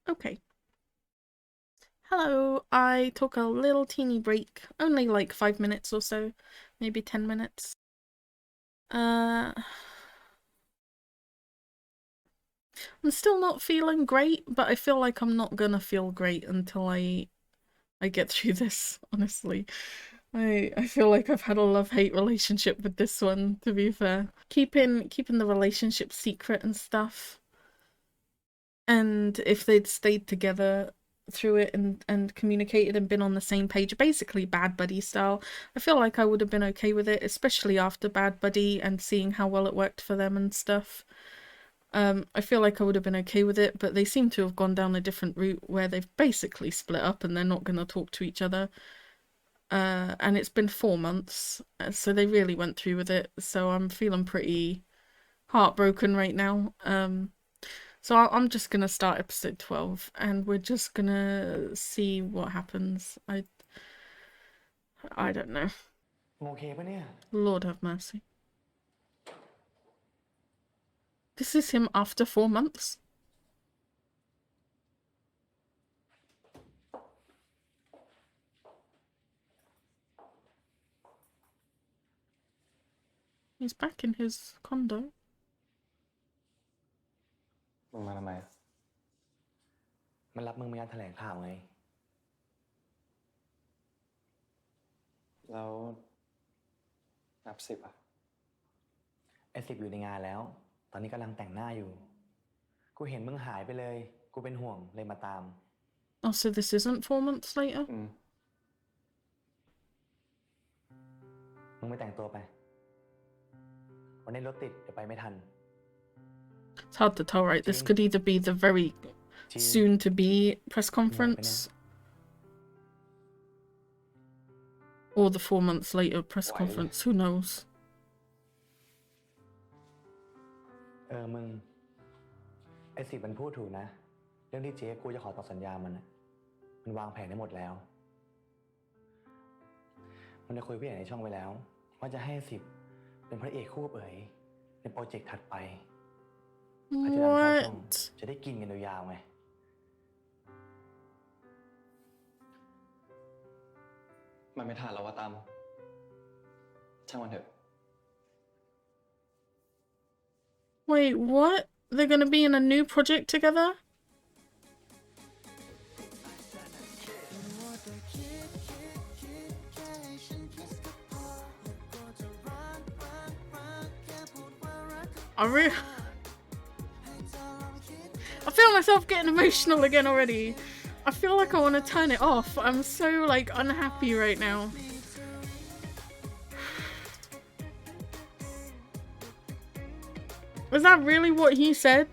Okay. Hello, I took a little teeny break, only like 5 minutes or so, maybe 10 minutes. I'm still not feeling great, but I feel like I'm not gonna feel great until I get through this, honestly. I feel like I've had a love-hate relationship with this one, to be fair. Keeping the relationship secret and stuff. And if they'd stayed together through it and communicated and been on the same page, basically Bad Buddy style, I feel like I would have been okay with it, especially after Bad Buddy and seeing how well it worked for them and stuff. I feel like I would have been okay with it, but they seem to have gone down a different route where they've basically split up and they're not going to talk to each other. And it's been 4 months, so they really went through with it. So I'm feeling pretty heartbroken right now. So I'm just gonna start episode 12 and we're just gonna see what happens. I don't know. โอเคปะเนี่ย Lord have mercy. This is him after 4 months. He's back in his condo. มึงมาทำไมมันรับมึงมางานแถลงข่าวไงแล้วนับ10อ่ะไอ้10อยู่ในงานแล้วตอนนี้กำลังแต่งหน้าอยู่กูเห็นมึงหายไปเลยกูเป็นห่วงเลยมาตาม Oh, so this isn't 4 months later? มึงไปแต่งตัวไปวันนี้รถติดเดี๋ยวไปไม่ทัน It's hard to tell, right? This could either be the very soon-to-be press conference or the 4 months later press conference. Who knows? มึงไอ้10มันพูดถูกนะเรื่องที่เจ๊กูจะขอต่อสัญญามันวางแผนได้หมดแล้วมันได้คุยกับผู้ใหญ่ในช่องไว้แล้วว่าจะให้10เป็นพระเอกคู่กับเอ๋ยในโปรเจกต์ถัดไปอาจจะดังเข้าช่องจะได้กินกันยาวๆไงมันไม่ทันแล้วว่าตามช่างมันเถอะ Wait, what? They're gonna be in a new project together? I feel myself getting emotional again already. I feel like I want to turn it off. I'm so, like, unhappy right now. Was that really what he said?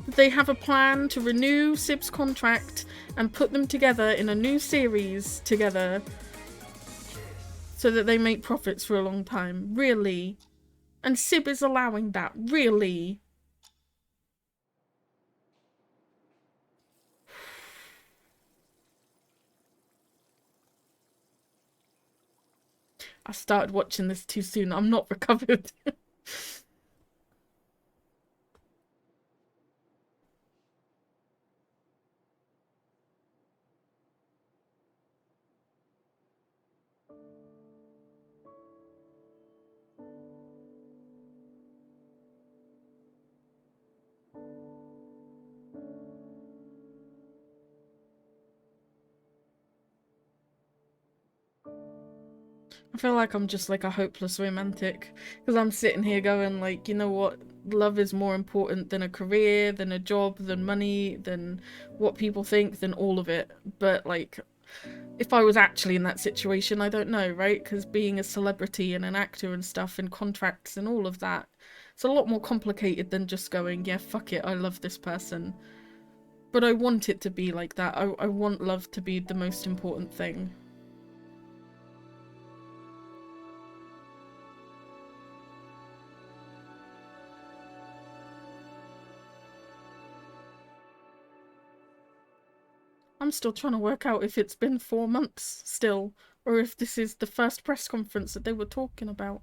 They have a plan to renew Sib's contract and put them together in a new series together so that they make profits for a long time. Really? And Sib is allowing that. Really? I started watching this too soon. I'm not recovered. I feel like I'm just like a hopeless romantic because I'm sitting here going like, you know what? Love is more important than a career, than a job, than money, than what people think, than all of it. But like, if I was actually in that situation, I don't know, right? Because being a celebrity and an actor and stuff and contracts and all of that, it's a lot more complicated than just going, yeah, fuck it, I love this person. But I want it to be like that. I want love to be the most important thing. I'm still trying to work out if it's been 4 months still, or if this is the first press conference that they were talking about.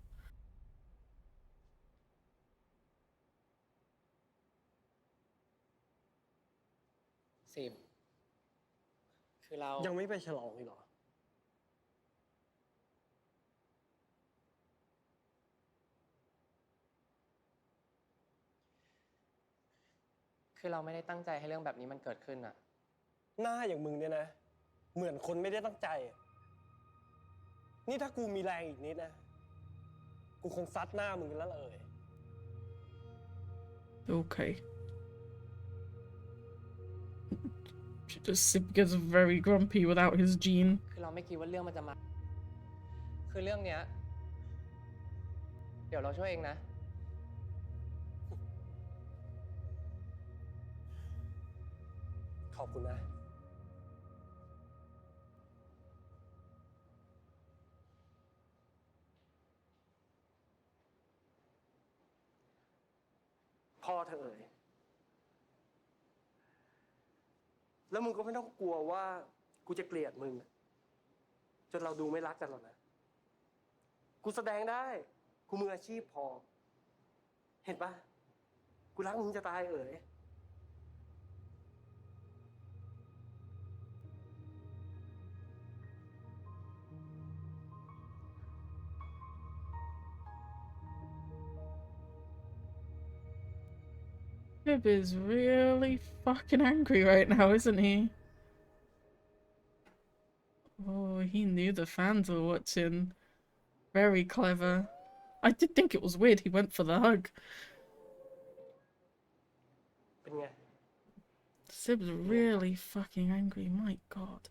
สิบคือเรายังไม่ไปฉลองอีกเหรอคือเราไม่ได้ตั้งใจให้เรื่องแบบนี้มันเกิดขึ้นอ่ะหน้าอย่างมึงเนี่ยนะเหมือนคนไม่ได้ตั้งใจนี่ถ้ากูมีแรงอีกนิดนะกูคงซัดหน้ามึงกันแล้วเลย Okay. Sib gets very grumpy without his gene. คือเราไม่คิดว่าเรื่องมันจะมาคือเรื่องเนี้ยเดี๋ยวเราช่วยเองนะขอบคุณนะพ่อเธอเอ่ยแล้วมึงก็ไม่ต้องกลัวว่ากูจะเกลียดมึงจนเราดูไม่รักกันหรอกนะกูแสดงได้กูมืออาชีพพอเห็นปะกูรักมึงจะตายเอ่ยSib is really fucking angry right now, isn't he? Oh, he knew the fans were watching. Very clever. I did think it was weird he went for the hug. เป็นไง Sib's really fucking angry, my god.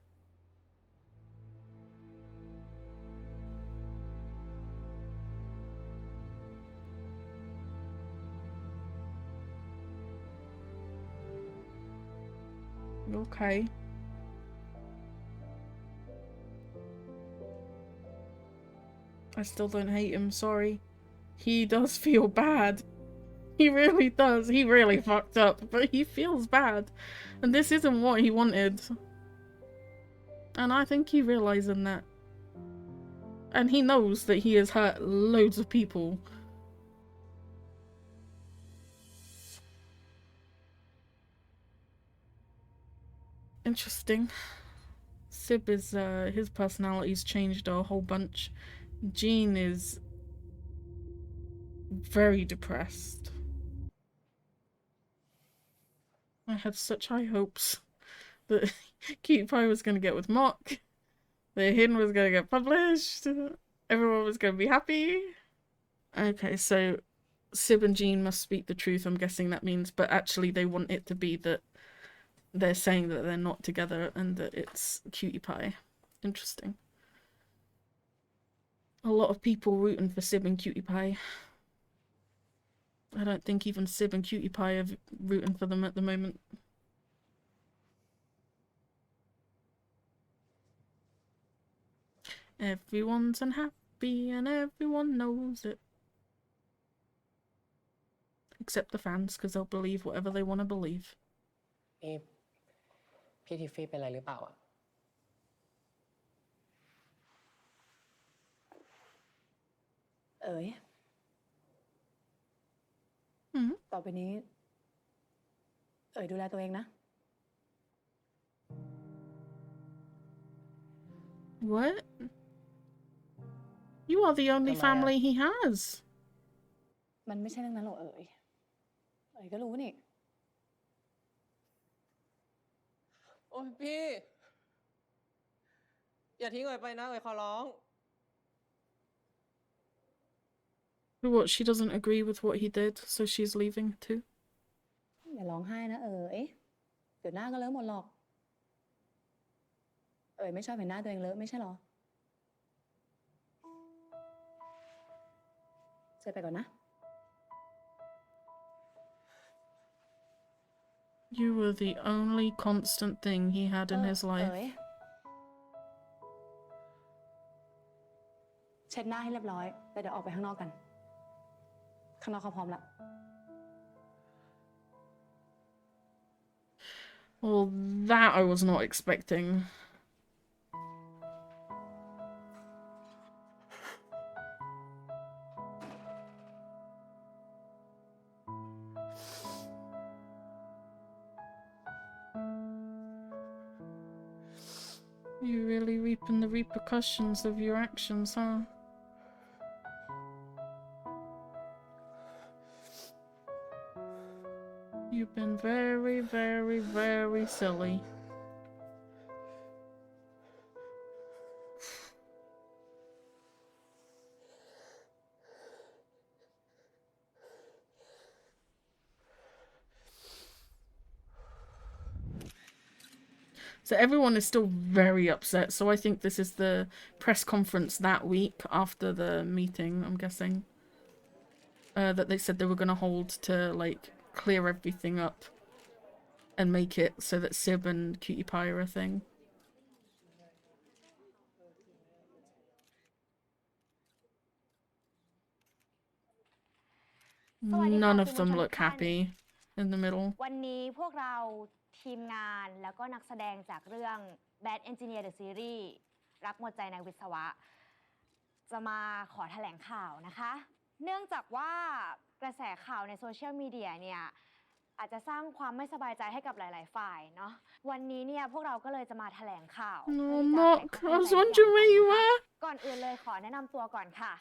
Okay. I still don't hate him, sorry. He does feel bad. He really does. He really fucked up, but he feels bad. And this isn't what he wanted. And I think he realizing that. And he knows that he has hurt loads of people. Interesting. Sib is, his personality's changed a whole bunch. Jean is very depressed. I had such high hopes that Cutie Pie was gonna get with Mock, that Hin was gonna get published, everyone was gonna be happy. Okay, so Sib and Jean must speak the truth, I'm guessing that means, but actually they want it to be that they're saying that they're not together and that it's Cutie Pie. Interesting. A lot of people rooting for Sib and Cutie Pie. I don't think even Sib and Cutie Pie are rooting for them at the moment. Everyone's unhappy and everyone knows it. Except the fans, because they'll believe whatever they want to believe. พี่ทิฟฟี่เป็นอะไรหรือเปล่าอ่ะเอ๋ยต่อไปนี้เอ๋ยดูแลตัวเองนะ What? You are the only family he has. มันไม่ใช่เรื่องนั้นหรอกเอ๋ยเอ๋ยก็รู้นี่ โอ้ยพี่อย่าทิ้งเอ๋ยไปนะเอ๋ยขอร้อง What, she doesn't agree with what he did, so she's leaving too? อย่าร้องไห้นะเอ๋ยเดี๋ยวหน้าก็เลอะหมดหรอกเอ๋ยไม่ชอบเห็นหน้าตัวเองเลอะไม่ใช่หรอเจอไปก่อนนะ You were the only constant thing he had in his เอ๋ life. ยเช็ดหน้าให้เรียบร้อยแล้วเดี๋ยวออกไปข้างนอกกันข้างนอกเขาพร้อมละ Well, that I was not expecting. You really reaping the repercussions of your actions, huh? You've been very, very, very silly. So everyone is still very upset, so I think this is the press conference that week after the meeting, I'm guessing. That they said they were going to hold to, like, clear everything up and make it so that Sib and Cutie Pie are a thing. None of them look happy in the middle. วันนี้พวกเราทีมงานแล้วก็นักแสดงจากเรื่อง Bad Engineer the Series รักหมดใจในวิศวะจะมาขอแถลงข่าวนะคะเนื่องจากว่ากระแสข่าวในโซเชียลมีเดียเนี่ยอาจจะสร้างความไม่สบายใจให้กับหลายๆฝ่ายเนาะวันนี้เนี่ยพวกเราก็เลยจะมาแถลงข่าว No, Mark, I was wondering where you were. ก่อนอื่นเลยขอแนะนำตัวก่อนค่ะ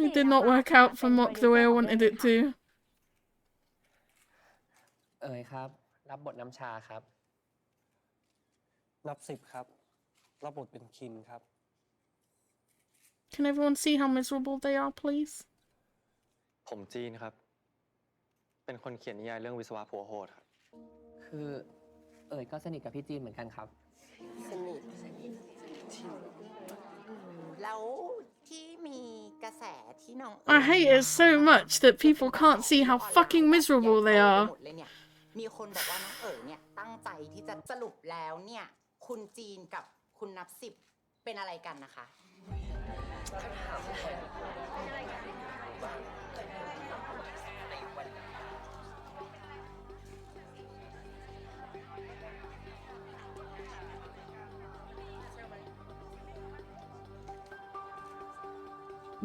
It did not work out for Mock the way I wanted it to. เอ๋ยครับ รับบทน้ำชาครับ นับ10ครับรับบทเป็นคินครับ Can everyone see how miserable they are, please? ผมจีนครับ เป็นคนเขียนนิยายเรื่องวิศวะผัวโหดครับ คือเอ๋ยก็สนิทกับพี่จีนเหมือนกันครับ สนิท แล้วที่มีกระแสที่น้อง I hate it so much that people can't see how fucking miserable they are. มีคนบอกว่าน้องเอ๋ยเนี่ยตั้งใจที่จะสรุปแล้วเนี่ยคุณจีนกับคุณนับ10เป็นอะไรกันนะคะ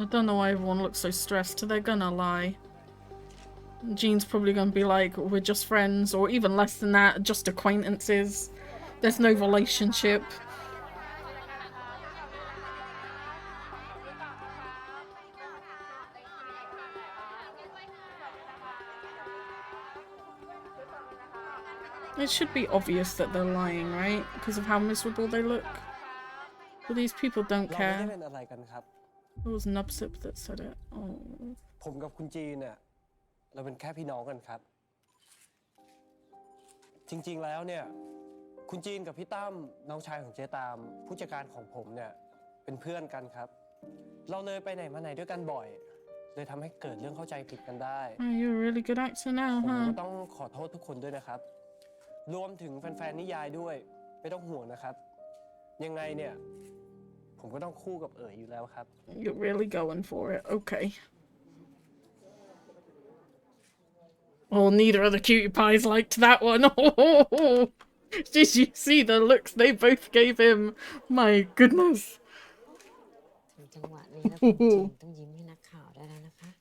I don't know why everyone looks so stressed. They're gonna lie. Jean's probably gonna be like, we're just friends, or even less than that, just acquaintances. There's no relationship. It should be obvious that they're lying, right? Because of how miserable they look. But these people don't เราไม่ได้ care. เป็นอะไรกันครับ It was Nubsip that said it. Oh. ผมกับคุณจีนเนี่ยเราเป็นแค่พี่น้องกันครับ จริงๆแล้วเนี่ยคุณจีนกับพี่ตั้มน้องชายของเจ๊ตามผู้จัดการของผมเนี่ยเป็นเพื่อนกันครับ เราเลยไปไหนมาไหนด้วยกันบ่อย เลยทำให้เกิดเรื่องเข้าใจผิดกันได้ Oh, you're a really good actor now, ผม huh? ก็ต้องขอโทษทุกคนด้วยนะครับ รวมถึงแฟนๆนิยายด้วยไม่ต้องห่วงนะครับ ยังไงเนี่ยผมก็ต้องคู่กับเอ๋ยอยู่แล้วครับ You're really going for it. Okay. Oh, neither of the cutie pies liked that one. Oh, did you see the looks they both gave him? My goodness. ถึงจังหวะนี้แล้วคุณจีนต้องยิ้มให้นักข่าวได้แล้วนะคะ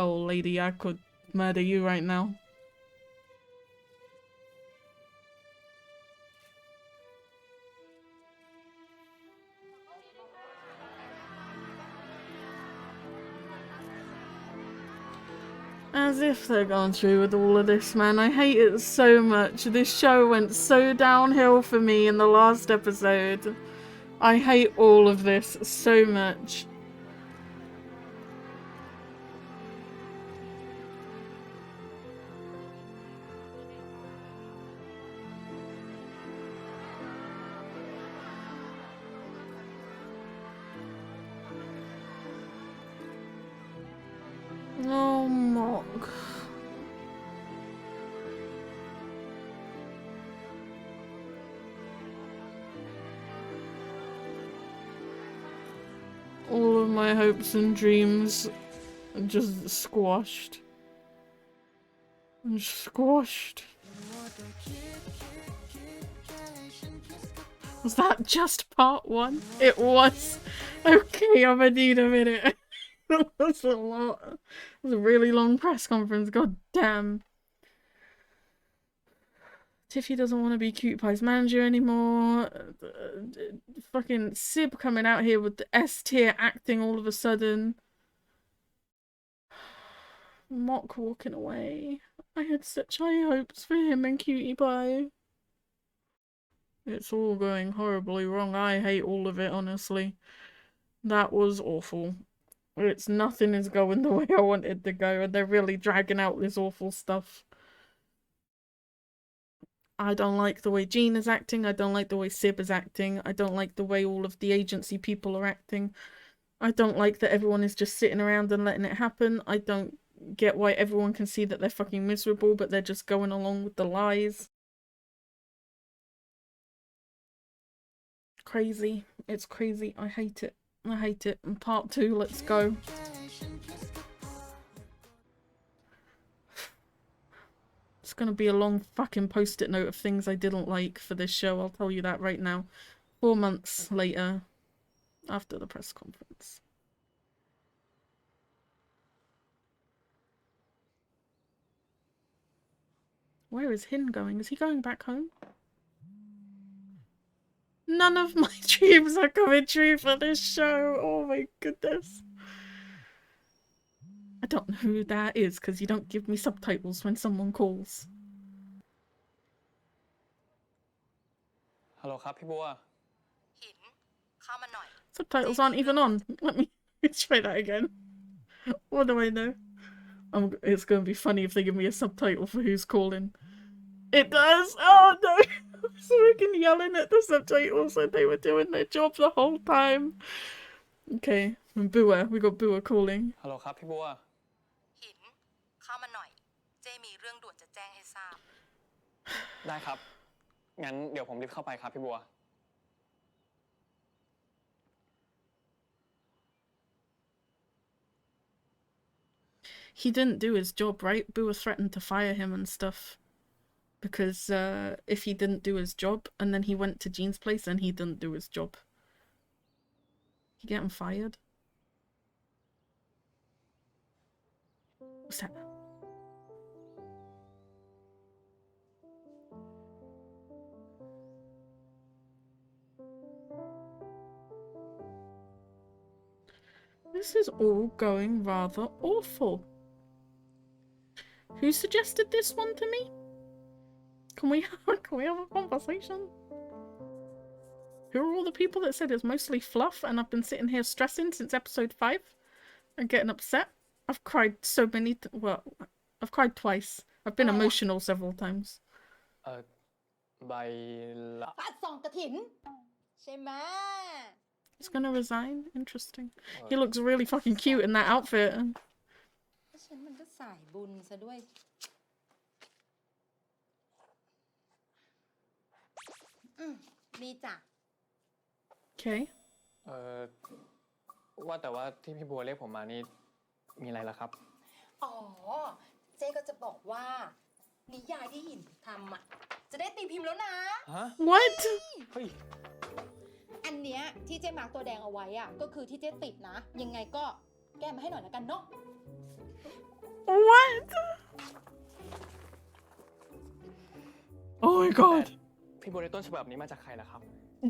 Oh, lady, I could murder you right now. As if they're going through with all of this, man. I hate it so much. This show went so downhill for me in the last episode. I hate all of this so much. Oh, Mock. All of my hopes and dreams are just squashed. Squashed. Was that just part one? It was. Okay, I'm gonna need a minute. That's a lot. It was a really long press conference. God damn. Tiffy doesn't want to be Cutie Pie's manager anymore. Fucking Sib coming out here with the S tier acting all of a sudden. Mock walking away. I had such high hopes for him and Cutie Pie. It's all going horribly wrong. I hate all of it, honestly. That was awful. Nothing is going the way I wanted to go, and they're really dragging out this awful stuff. I don't like the way Jean is acting. I don't like the way Sib is acting. I don't like the way all of the agency people are acting. I don't like that everyone is just sitting around and letting it happen. I don't get why everyone can see that they're fucking miserable, but they're just going along with the lies. Crazy. It's crazy. I hate it. I hate it. And part 2, let's go. It's gonna be a long fucking post-it note of things I didn't like for this show, I'll tell you that right now. 4 months later, after the press conference. Where is Hin going? Is he going back home? None of my dreams are coming true for this show. Oh my goodness. I don't know who that is because you don't give me subtitles when someone calls. ฮัลโหลครับพี่บัว หิน เข้ามาหน่อย Subtitles aren't even on. Let me try that again. What do I know? It's going to be funny if they give me a subtitle for who's calling. It does! Oh no! I was freaking yelling at the subtitles and they were doing their job the whole time. Okay, and Bua. We got Bua calling. ฮัลโหลครับพี่บัว หิน เข้ามาหน่อย เจ้มีเรื่องด่วนจะแจ้งให้ทราบ ได้ครับ งั้นเดี๋ยวผมรีบเข้าไปครับพี่บัว He didn't do his job, right? Bua threatened to fire him and stuff. Because if he didn't do his job, and then he went to Jean's place and he didn't do his job. He get him fired? What's that? This is all going rather awful. Who suggested this one to me? Can we have a conversation? Who are all the people that said it's mostly fluff and I've been sitting here stressing since episode 5 and getting upset? I've cried so many well, I've cried twice. I've been emotional several times. ใบละ ฟาดส่องกระถิน ใช่ไหม He's gonna resign? Interesting. He looks really fucking cute in that outfit. ฉันมันก็สายบุญซะด้วย ดีจ้ะ Okay. ว่าแต่ว่าที่พี่บัวเรียกผมมานี่มีอะไรล่ะครับ อ๋อ เจ๊ก็จะบอกว่า นิยายที่หินทำอ่ะ จะได้ตีพิมพ์แล้วนะ ฮะ What? เฮ้ย อันเนี้ยที่เจ๊มาร์กตัวแดงเอาไว้อ่ะ ก็คือที่เจ๊ติดนะ ยังไงก็แก้มาให้หน่อยละกันเนาะ What? Oh my god. พี่บัวได้ต้นฉบับนี้มาจากใครล่ะครับ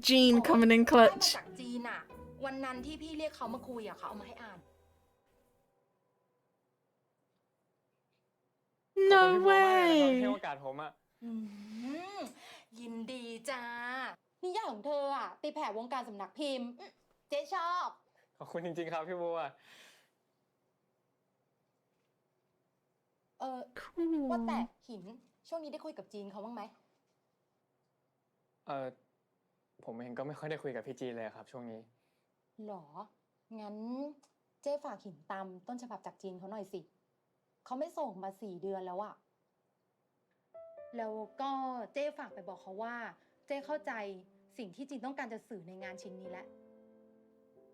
Jean coming in ได้มา clutch. จากจีนอ่ะ วันนั้นที่พี่เรียกเขามาคุยอ่ะ เขาเอามาให้อ่าน No ขอบคุณพี่บัวมากเลยนะครับ way. ให้โอกาสผมอะ ยินดีจ้า นิยายของเธออ่ะ ตีแผ่วงการสำนักพิมพ์ เจ๊ชอบ ขอบคุณจริงๆครับพี่บัว ว่าแต่ Cool. หิน ช่วงนี้ได้คุยกับจีนเขาบ้างไหม ผมเองก็ไม่ค่อยได้คุยกับพี่จีนเลยครับช่วงนี้ หรอ งั้นเจ๊ฝากหินตามต้นฉบับจากจีนเขาหน่อยสิ เขาไม่ส่งมา4 เดือนแล้วอะแล้วก็เจ๊ฝากไปบอกเขาว่า เจ๊เข้าใจสิ่งที่จีนต้องการจะสื่อในงานชิ้นนี้แล้ว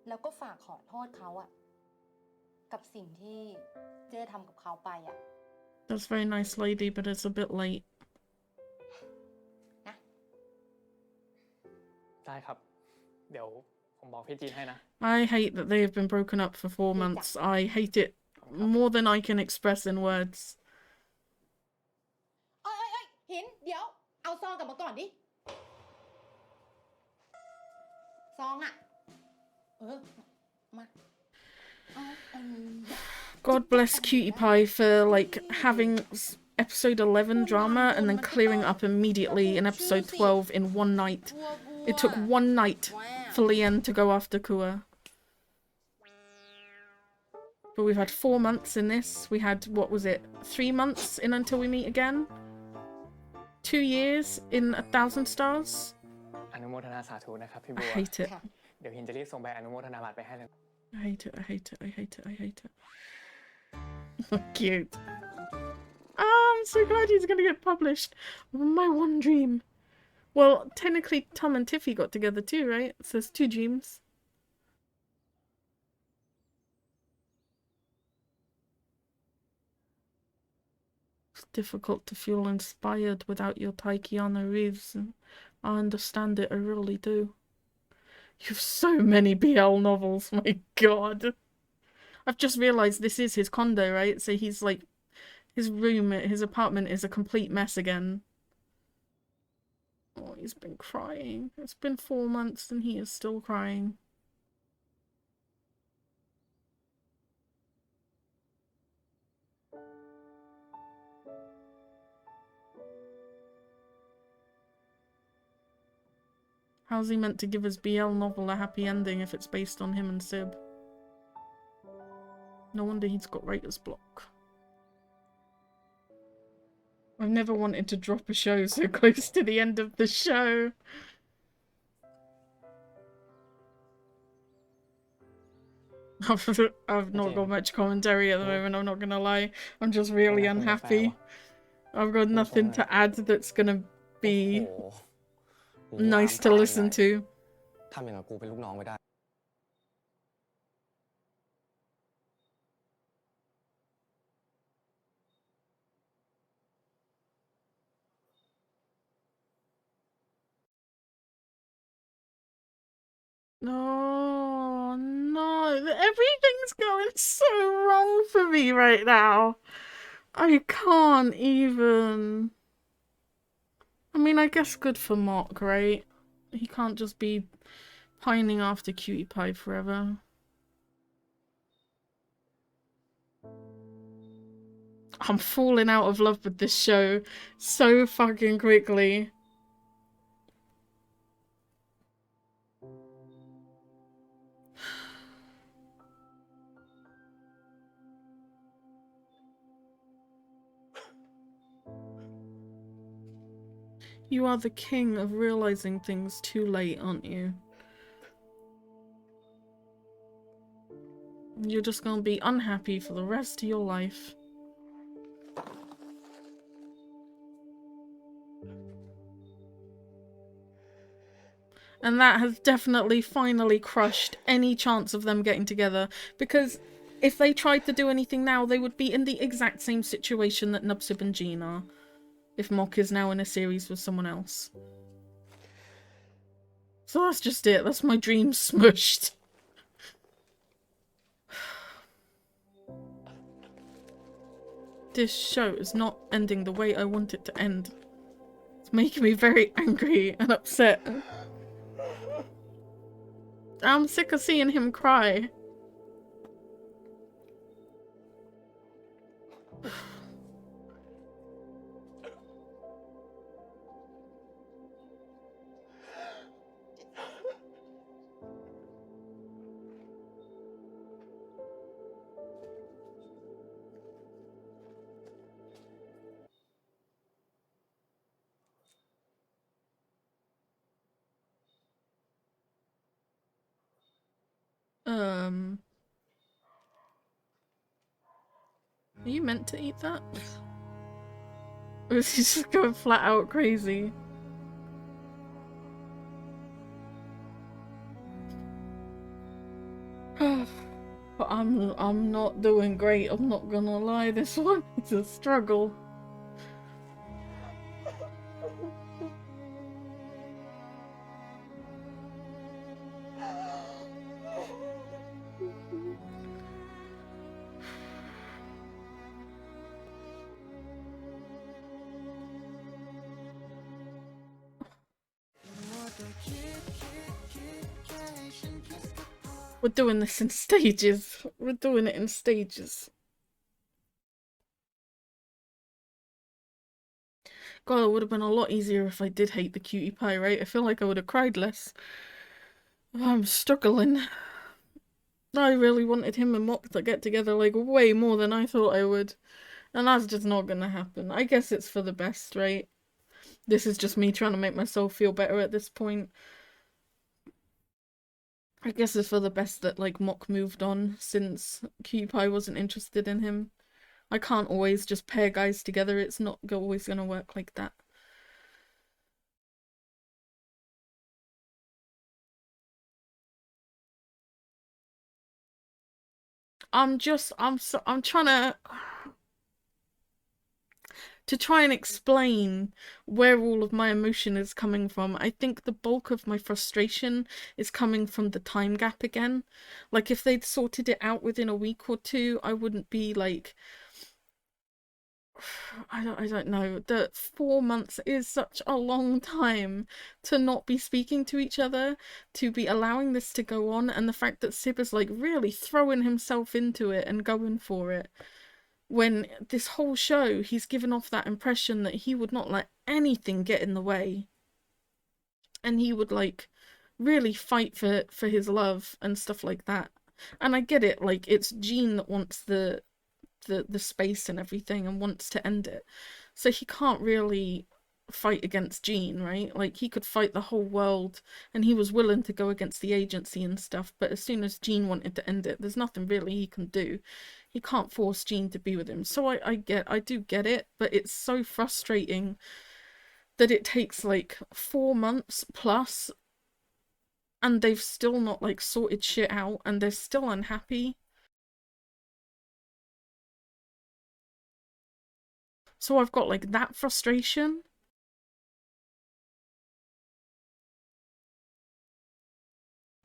แล้วก็ฝากขอโทษเขาอะกับสิ่งที่เจ๊ทำกับเขาไปอะ That's very nice, lady, but it's a bit late. นะ ได้ครับ เดี๋ยวผมบอกพี่จีนให้นะ I hate that they have been broken up for 4 months. I hate it more than I can express in words. เอ้ยหิน เดี๋ยว เอาซองกลับมาก่อนดิ ซองอะมาเอาGod bless Cutie Pie for like having episode 11 drama and then clearing up immediately in episode 12 in one night. It took one night for Leanne to go after Kua. But we've had 4 months in this. We had, what was it, 3 months in until we meet again? 2 years in 1,000 stars? อนุโมทนาสาธุนะครับพี่ I บัว hate it. เดี๋ยวหินจะรีบส่งใบอนุโมทนาบัตรไปให้เลย I hate it, I hate it, I hate it, I hate it. Cute. Oh, I'm so glad he's gonna get published. My one dream. Well, technically Tom and Tiffy got together too, right? So there's 2 dreams. It's difficult to feel inspired without your Taikiana Reeves. And I understand it, I really do. You have so many BL novels, my god. I've just realised this is his condo, right? So he's like, his room, his apartment is a complete mess again. Oh, he's been crying. It's been 4 months and he is still crying. How's he meant to give his BL novel a happy ending if it's based on him and Sib? No wonder he's got writer's block. I've never wanted to drop a show so close to the end of the show. I've not got much commentary at the moment, I'm not gonna lie. I'm just really unhappy. I've got nothing to add that's gonna be nice to listen to. ทำอย่างกับกูเป็นลูกน้องไม่ได้ No, no, everything's going so wrong for me right now. I can't even. I mean, I guess good for Mock, right? He can't just be pining after Cutie Pie forever. I'm falling out of love with this show so fucking quickly. You are the king of realizing things too late, aren't you? You're just gonna be unhappy for the rest of your life. And that has definitely finally crushed any chance of them getting together, because if they tried to do anything now, they would be in the exact same situation that Nubsib and Jean are, if Mock is now in a series with someone else. So that's just it, that's my dream smushed. This show is not ending the way I want it to end. It's making me very angry and upset. I'm sick of seeing him cry. Are you meant to eat that? Or is he just going flat out crazy? But I'm not doing great, I'm not gonna lie, this one is a struggle. We're doing this in stages. We're doing it in stages. God, it would have been a lot easier if I did hate the cutie pie, right? I feel like I would have cried less. I'm struggling. I really wanted him and Mok to get together like way more than I thought I would. And that's just not gonna happen. I guess it's for the best, right? This is just me trying to make myself feel better at this point. I guess it's for the best that like Mok moved on since Cutie Pie wasn't interested in him. I can't always just pair guys together. It's not always gonna work like that. I'm trying to try and explain where all of my emotion is coming from. I think the bulk of my frustration is coming from the time gap again. Like, if they'd sorted it out within a week or two, I wouldn't be like, I don't know. The 4 months is such a long time to not be speaking to each other, to be allowing this to go on, and the fact that Sib is like really throwing himself into it and going for it. When this whole show, he's given off that impression that he would not let anything get in the way. And he would, like, really fight for his love and stuff like that. And I get it, like, it's Jean that wants the space and everything and wants to end it. So he can't really fight against Jean, right? Like, he could fight the whole world, and he was willing to go against the agency and stuff, but as soon as Jean wanted to end it, there's nothing really he can do. He can't force Jean to be with him. So I do get it, but it's so frustrating that it takes like 4 months plus and they've still not like sorted shit out and they're still unhappy. So I've got like that frustration.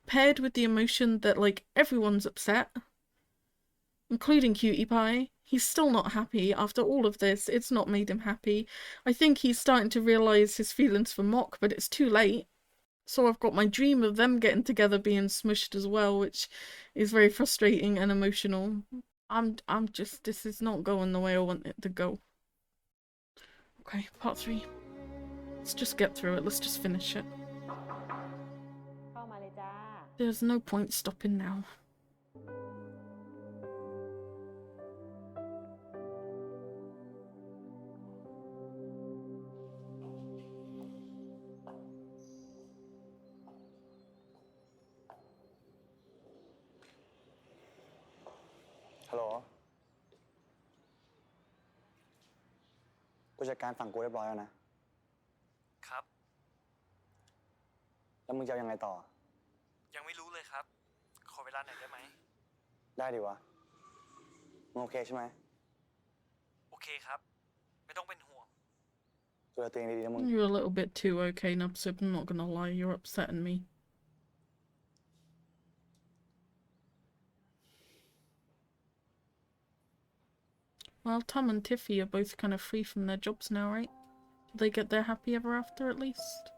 Paired with the emotion that like everyone's upset, including Cutie Pie. He's still not happy after all of this. It's not made him happy. I think he's starting to realise his feelings for Mok, but it's too late. So I've got my dream of them getting together being smushed as well, which is very frustrating and emotional. I'm just, this is not going the way I want it to go. Okay, part 3. Let's just get through it. Let's just finish it. There's no point stopping now. Hello ผู้จัดการฝั่งกูเรียบร้อยแล้วนะครับแล้วมึงจะเอายังไงต่อยังไม่รู้เลยครับขอเวลาหน่อยได้ไหมได้ดิวะมึงโอเคใช่ไหมโอเคครับไม่ต้องเป็นห่วงดูแลตัวเองดีๆนะมึง You're a little bit too okay, Nubsib. I'm not gonna lie, you're upsetting me. Well, Tom and Tiffy are both kind of free from their jobs now, right? Did they get their happy ever after at least?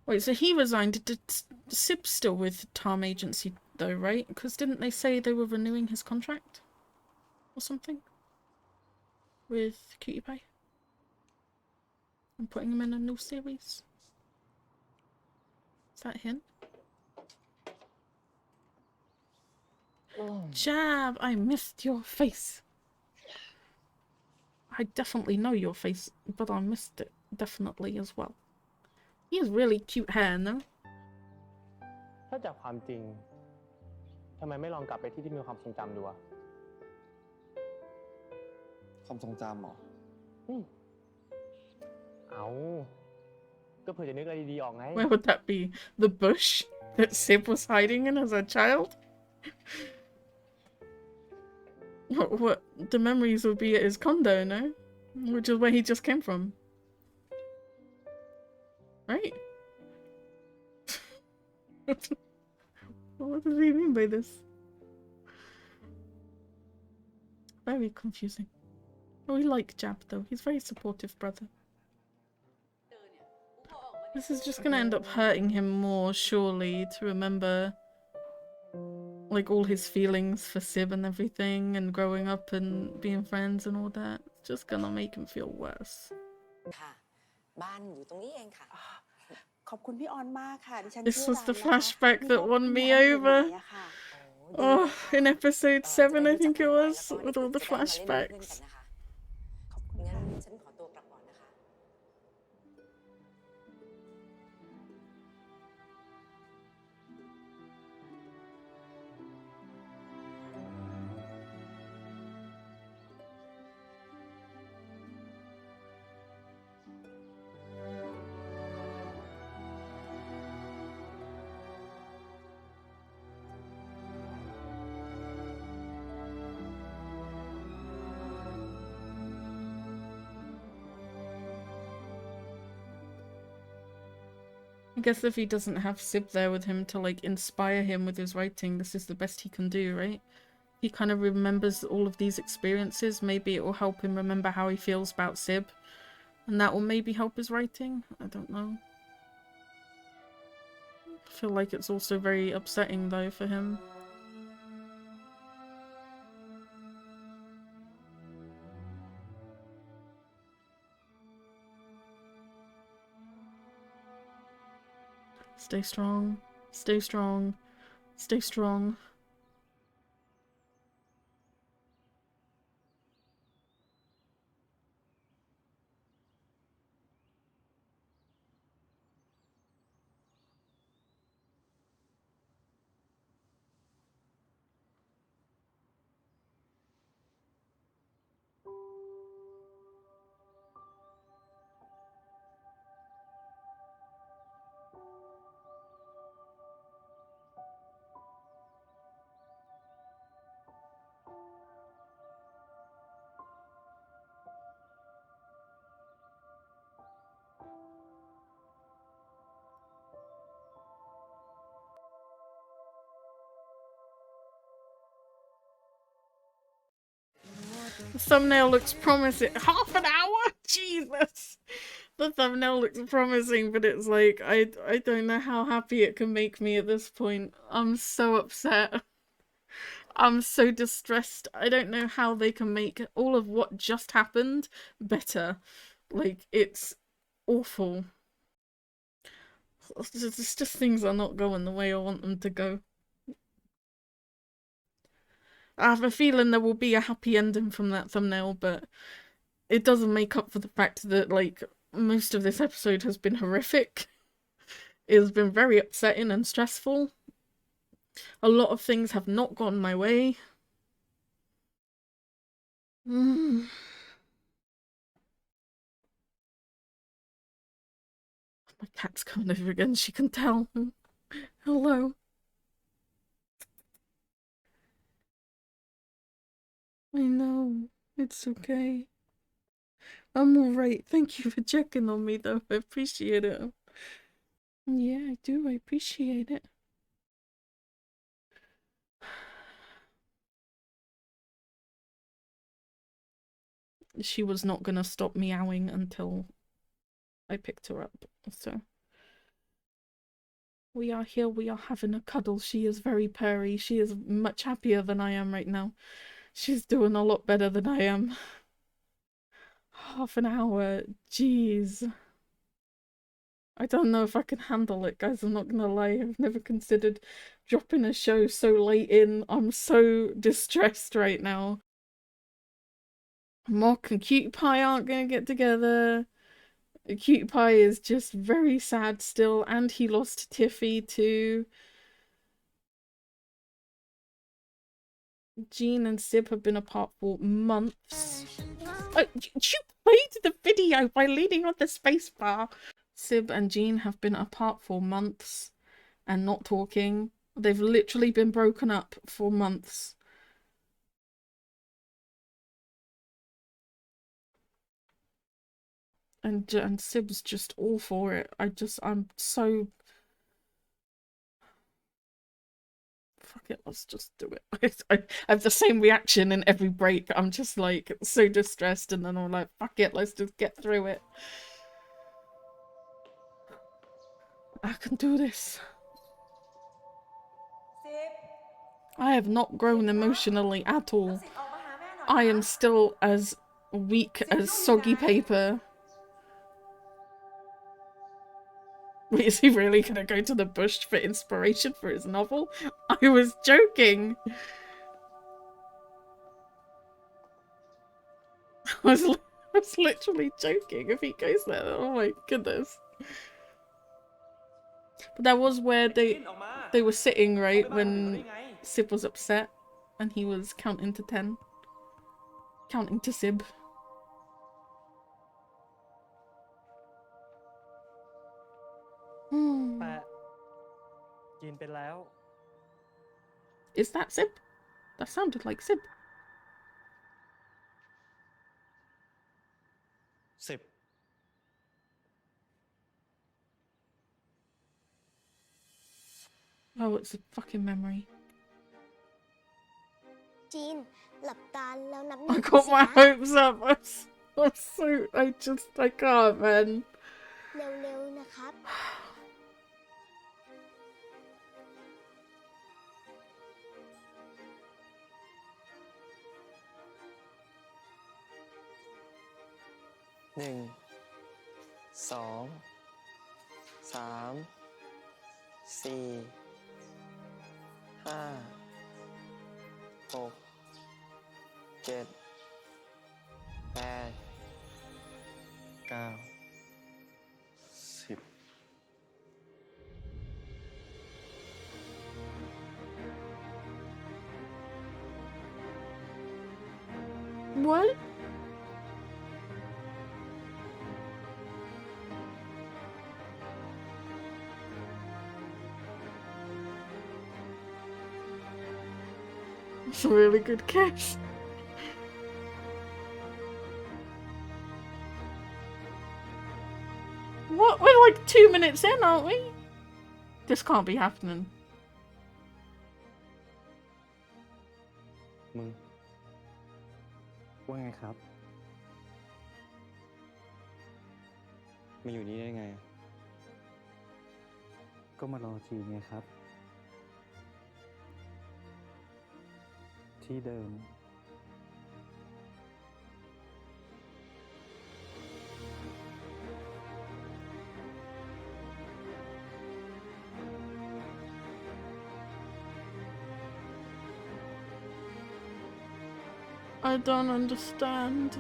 Wait, so he resigned. Did Sib still with Tom Agency though, right? Because didn't they say they were renewing his contract? Or something? With Cutie Pie? And putting him in a new series? Is that him? Jab, I missed your face. I definitely know your face, but I missed it definitely as well. He has really cute hair, no? ถ้าจากความจริงทำไมไม่ลองกลับไปที่มีความทรงจำดูอะความทรงจำเหรอเอาก็เผื่อจะนึกอะไรดีๆออกไง Where would that be? The bush that Sib was hiding in as a child? What? The memories would be at his condo, no? Which is where he just came from. Right? What does he mean by this? Very confusing. Oh, we like Jab though. He's a very supportive brother. This is just gonna end up hurting him more, surely, to remember like all his feelings for Sib and everything, and growing up and being friends and all that. It's just gonna make him feel worse. ค่ะบ้านอยู่ตรงนี้เองค่ะ ขอบคุณพี่ออนมากค่ะดิฉัน This ชื่อ was รัน the นะคะ flashback นี่ that ก็ won คุณ me แอนเพลงใหม่ over. อะค่ะ Oh, in episode 7, จะได้ I think it รู้จักกันไว้ was, แล้วก็ with all the จะได้มาเล่นเป็นเพื่อนกัน flashbacks. นะคะ ขอบคุณ งั้ ค่ะ นฉันขอตัวกลับก่อนนะคะ I guess if he doesn't have Sib there with him to like inspire him with his writing, this is the best he can do, right? He kind of remembers all of these experiences. Maybe it will help him remember how he feels about Sib, and that will maybe help his writing. I don't know. I feel like it's also very upsetting though for him. Stay strong. Stay strong. Stay strong. The thumbnail looks promising. Half an hour? Jesus! The thumbnail looks promising, but it's like, I don't know how happy it can make me at this point. I'm so upset. I'm so distressed. I don't know how they can make all of what just happened better. Like, it's awful. It's just things are not going the way I want them to go. I have a feeling there will be a happy ending from that thumbnail, but it doesn't make up for the fact that, like, most of this episode has been horrific. It has been very upsetting and stressful. A lot of things have not gone my way. My cat's coming over again, she can tell. Hello. I know. It's okay. I'm alright. Thank you for checking on me, though. I appreciate it. Yeah, I do. I appreciate it. She was not gonna stop meowing until I picked her up, so... We are here, we are having a cuddle. She is very purry. She is much happier than I am right now. She's doing a lot better than I am. Half an hour, jeez. I don't know if I can handle it, guys, I'm not gonna lie. I've never considered dropping a show so late in. I'm so distressed right now. Mock and Cutie Pie aren't gonna get together. Cutie Pie is just very sad still, and he lost Tiffy too. Jean and Sib have been apart for months. You played the video by leaning on the spacebar. Sib and Jean have been apart for months and not talking. They've literally been broken up for months. And Sib's just all for it. I'm so fuck it, let's just do it. I have the same reaction in every break. I'm just like so distressed, and then I'm like, fuck it, let's just get through it. I can do this. I have not grown emotionally at all. I am still as weak as soggy paper. Wait, is he really gonna go to the bush for inspiration for his novel? I was joking. I was literally joking if he goes there. Oh my goodness. But that was where they were sitting, right, when Sib was upset and he was counting to 10. Counting to Sib. Is that Sib? That sounded like Sib. 10 Oh, it's a fucking memory. จีน หลับตาแล้วนับห I นึ่ง got สิ my นะ hopes up. I'm so, I can't, man. เร็วๆนะครับ 1 2 3 4 5 6 7 8 9 10 What? It's a really good guess. What? We're like 2 minutes in, aren't we? This can't be happening. มึงว่าไงครับ มาอยู่นี่ได้ไง ก็มารอจีนไงครับ ที่เดิม I don't understand.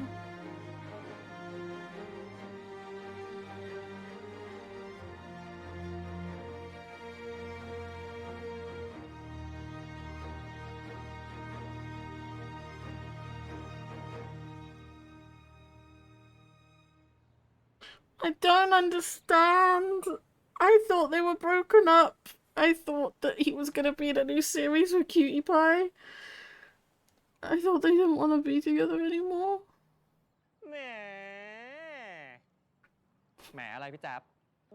I don't understand. I thought they were broken up. I thought that he was gonna be in a new series with Cutie Pie. I thought they didn't want to be together anymore. แหมอะไรพี่แจ๊บ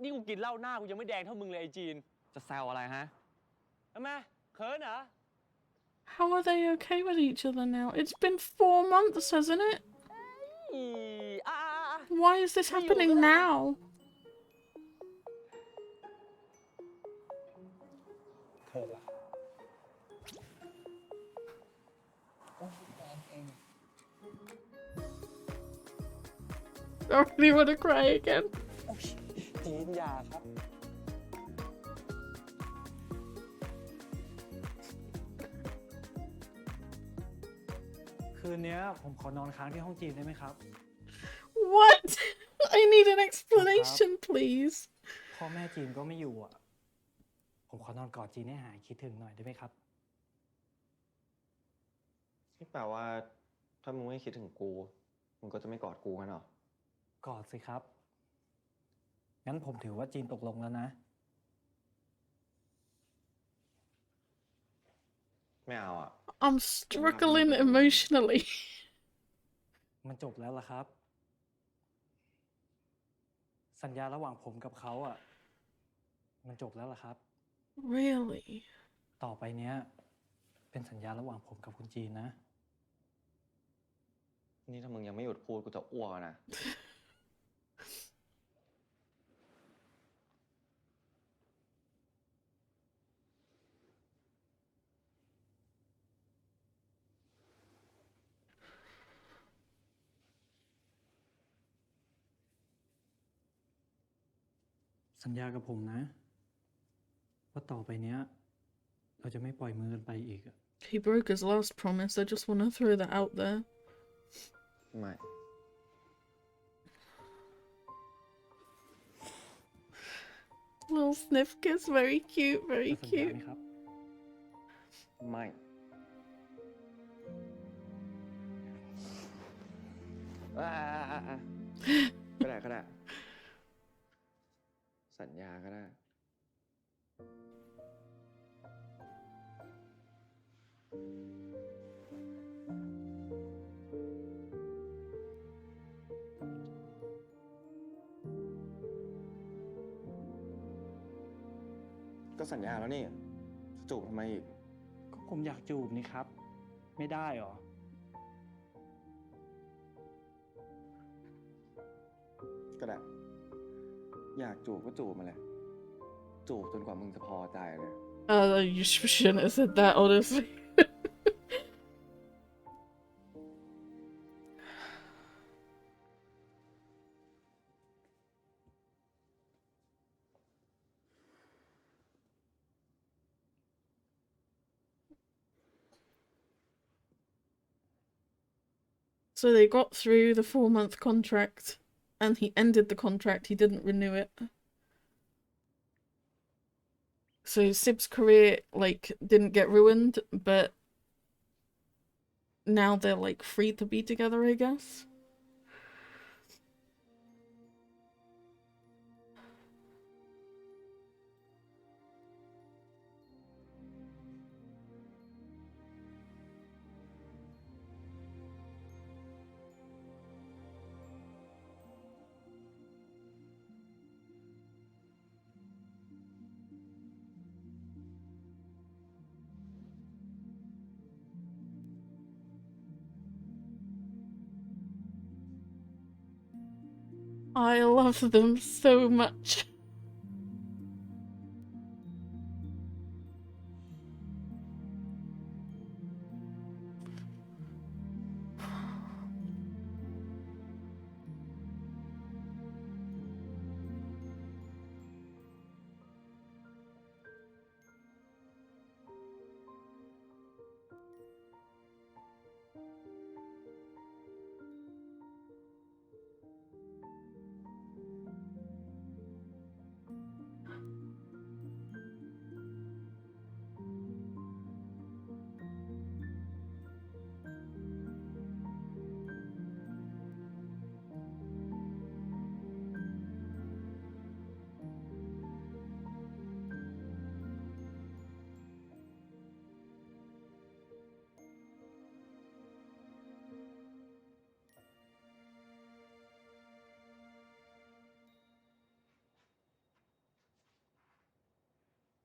นี่กูกินเหล้าหน้ากูยังไม่แดงเท่ามึงเลยไอ้จีน จะแซวอะไรฮะ ทำไมเขินเหรอ How are they okay with each other now? It's been 4 months, hasn't it? อ่ะ Why is this happening now? เธอล่ะ I really want to cry again. จีนอย่าครับ คืนนี้ผมขอนอนค้างที่ห้องจีนได้ไหมครับ What? I need an explanation, please. พ่อแม่จีนก็ไม่อยู่อ่ะ ผมขอนอนกอดจีนให้หายคิดถึงหน่อยได้ไหมครับ นี่แปลว่า ถ้ามึงไม่คิดถึงกู มึงก็จะไม่กอดกูกันหรอ กอดสิครับ งั้นผมถือว่าจีนตกลงแล้วนะ ไม่เอาอ่ะ I'm struggling emotionally. มันจบแล้วล่ะครับ สัญญาระหว่างผมกับเขาอ่ะ มันจบแล้วล่ะครับ Really? ต่อไปเนี้ย เป็นสัญญาระหว่างผมกับคุณจีนนะ นี่ถ้ามึงยังไม่หยุดพูดกูจะอ้วกนะ สัญญากับผมนะว่าต่อไปเนี้ยเราจะไม่ปล่อยมือกันไปอีก He broke his last promise. I just want to throw that out there. ไม่ Little sniff kiss, very cute, very สัญญา cute. ไหมครับ ไม่ ก็ได้ก็ได้ สัญญาก็ได้ ก็สัญญาแล้วนี่ จูบทำไมอีก ก็ผมอยากจูบนี่ครับ ไม่ได้หรอ ก็ได้ อยากจูบก็จูบมาเลย จูบจนกว่ามึงจะพอใจเลย You shouldn't have said that, honestly. So they got through the 4-month contract, and he ended the contract. He didn't renew it. So Sib's career, like, didn't get ruined, but now they're, like, free to be together, I guess. I love them so much.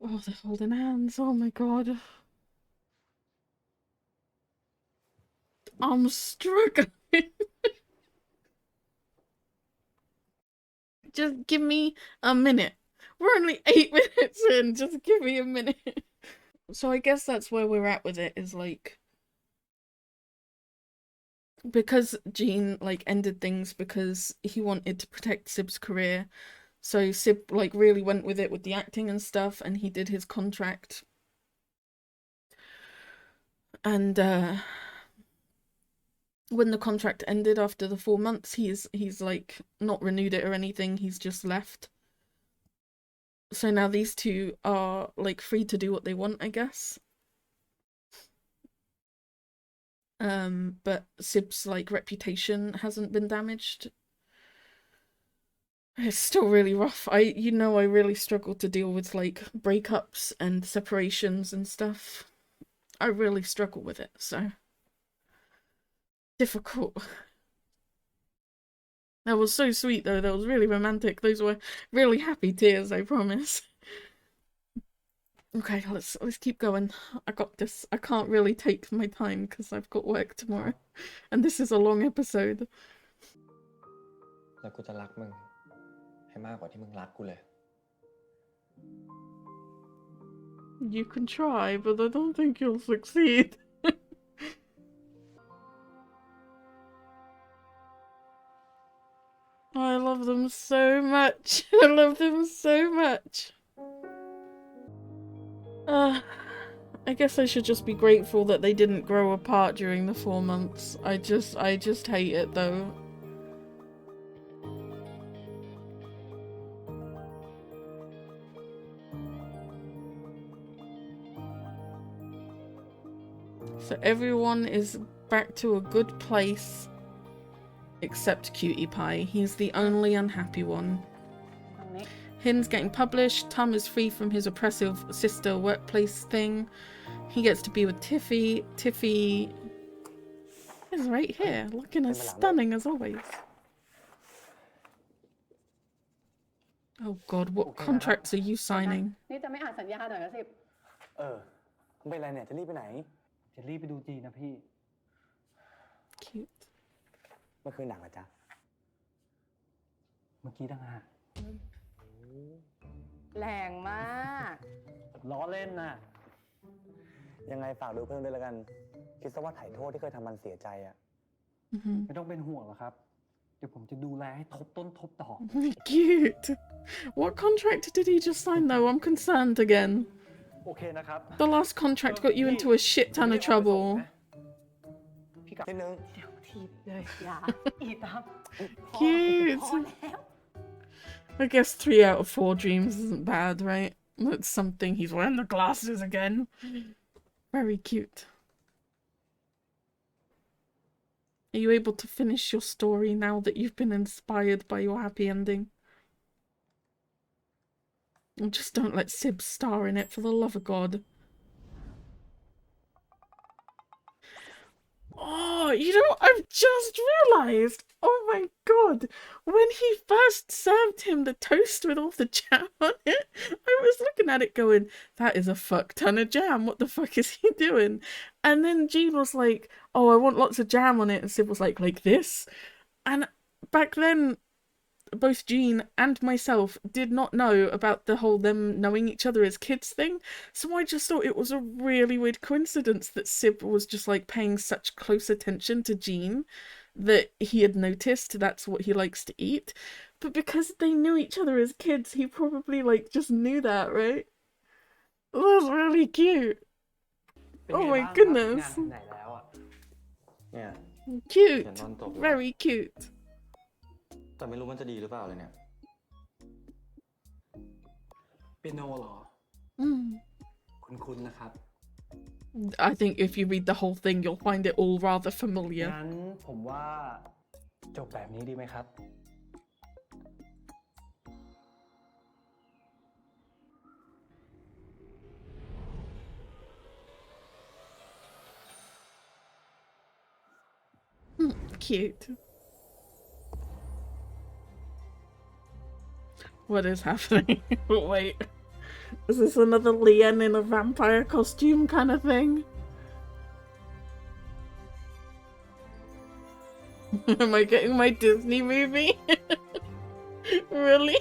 Oh, they're holding hands. Oh my god. I'm struggling. Just give me a minute. We're only 8 minutes in. Just give me a minute. So I guess that's where we're at with it, is like, because Gene, like, ended things because he wanted to protect Sib's career. So Sib, like, really went with it with the acting and stuff, and he did his contract. And when the contract ended after the 4 months, he's like not renewed it or anything. He's just left. So now these two are like free to do what they want, I guess. But Sib's like reputation hasn't been damaged. It's still really rough. I really struggle to deal with like breakups and separations and stuff. I really struggle with it, so difficult. That was so sweet though. That was really romantic. Those were really happy tears, I promise. Okay, let's keep going. I got this. I can't really take my time because I've got work tomorrow, and this is a long episode. แล้วกูจะรักมึงให้มากกว่าที่มึงรักกูเลย You can try, but I don't think you'll succeed. I love them so much. I love them so much. I guess I should just be grateful that they didn't grow apart during the 4 months. I just hate it though. So everyone is back to a good place except Cutie Pie. He's the only unhappy one. Hin's getting published. Tom is free from his oppressive sister workplace thing. He gets to be with Tiffy. Tiffy is right here, looking as stunning as always. Oh god, what contracts are you signing? นี่จะไม่อ่านสัญญาหน่อยนะสิบ มึงเป็นไรเนี่ย จะรีบไปไหน จะรีบไปดูจีนนะพี่ Cute. เมื่อคืนหนักเหรอจ๊ะ เมื่อกี้ต่างหาก แรงมาก ล้อเล่นน่ะ ยังไงฝากดูเพิ่มด้วยแล้วกัน คิดซะว่าไถ่โทษที่เคยทำมันเสียใจอะ ไม่ต้องเป็นห่วงหรอกครับ เดี๋ยวผมจะดูแลให้ทบต้นทบดอก Cute. What contract did he just sign though? I'm concerned again. โอเคนะครับ The last contract got you into a shit ton of trouble. พี่กลับ นิดนึง ทีบเลยอย่าอีตาม Cute. พอแล้ว I guess 3 out of 4 dreams isn't bad, right? That's something. He's wearing the glasses again. Very cute. Are you able to finish your story now that you've been inspired by your happy ending? And just don't let Sib star in it, for the love of God. Oh, you know, I've just realised. Oh my god. When he first served him the toast with all the jam on it, I was looking at it going, that is a fuck ton of jam. What the fuck is he doing? And then Jean was like, oh, I want lots of jam on it. And Sid was like this. And back then, both Jean and myself did not know about the whole them knowing each other as kids thing, so I just thought it was a really weird coincidence that Sib was just like paying such close attention to Jean that he had noticed that's what he likes to eat. But because they knew each other as kids, he probably like just knew that, right? That's really cute. Oh my goodness. ไหนแล้วอ่ะ เนี่ย Cute. เขียนตอนจบ Very cute. แต่ไม่รู้มันจะดีหรือเปล่าเลยเนี่ย เปียโนเหรอ คุ้นๆนะครับ I think if you read the whole thing, you'll find it all rather familiar. งั้นผมว่าจบแบบนี้ดีไหมครับ Cute. What is happening? Wait. Is this another Lien in a vampire costume kind of thing? Am I getting my Disney movie? Really?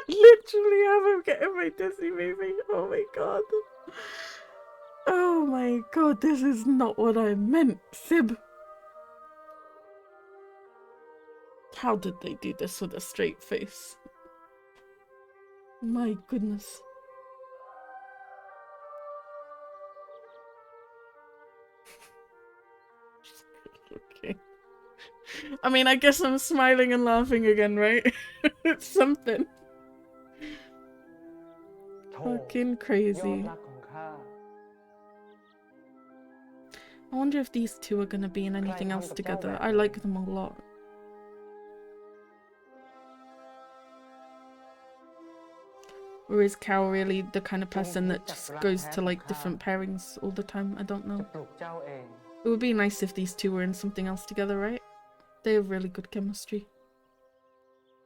I literally have him getting my Disney movie. Oh my god. Oh my god, this is not what I meant, Sib. How did they do this with a straight face? My goodness. Okay. I mean, I guess I'm smiling and laughing again, right? It's something. Fucking crazy. I wonder if these two are gonna be in anything else together. I like them a lot. Or is Cal really the kind of person that just goes to like different pairings all the time? I don't know. จะปลุกเจ้าเอง It would be nice if these two were in something else together, right? They have really good chemistry.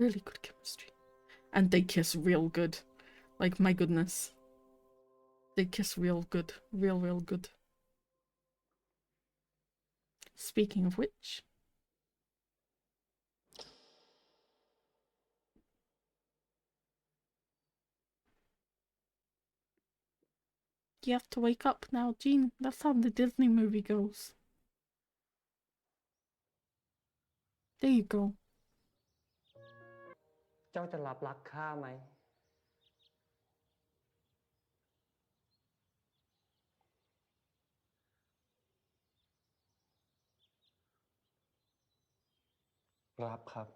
Really good chemistry. And they kiss real good. Like, my goodness. They kiss real good. Real good. Speaking of which... You have to wake up now, Jean. That's how the Disney movie goes. There you go. เจ้าจะรับรักข้าไหม รับครับ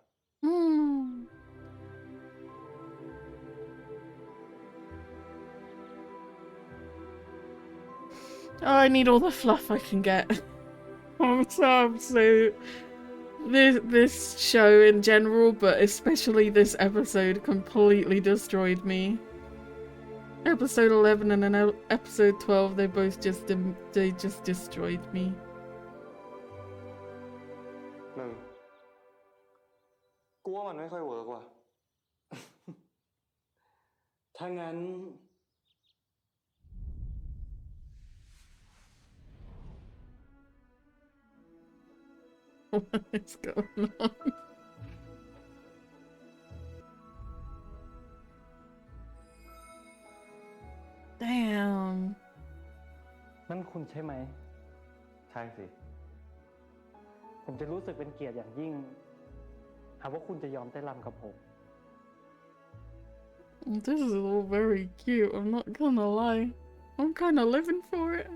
Oh, I need all the fluff I can get. I'm so this show in general, but especially this episode, completely destroyed me. Episode 11 and then episode 12, they just destroyed me. มึงกูว่ามันไม่ค่อยเวิร์กว่ะ ถ้างั้น What is going on? Damn. นั่นคุณใช่ไหม ใช่สิ ผมจะรู้สึกเป็นเกียรติอย่างยิ่ง หากว่าคุณจะยอมเต้นรำกับผม This is all very cute, I'm not gonna lie. I'm kinda living for it.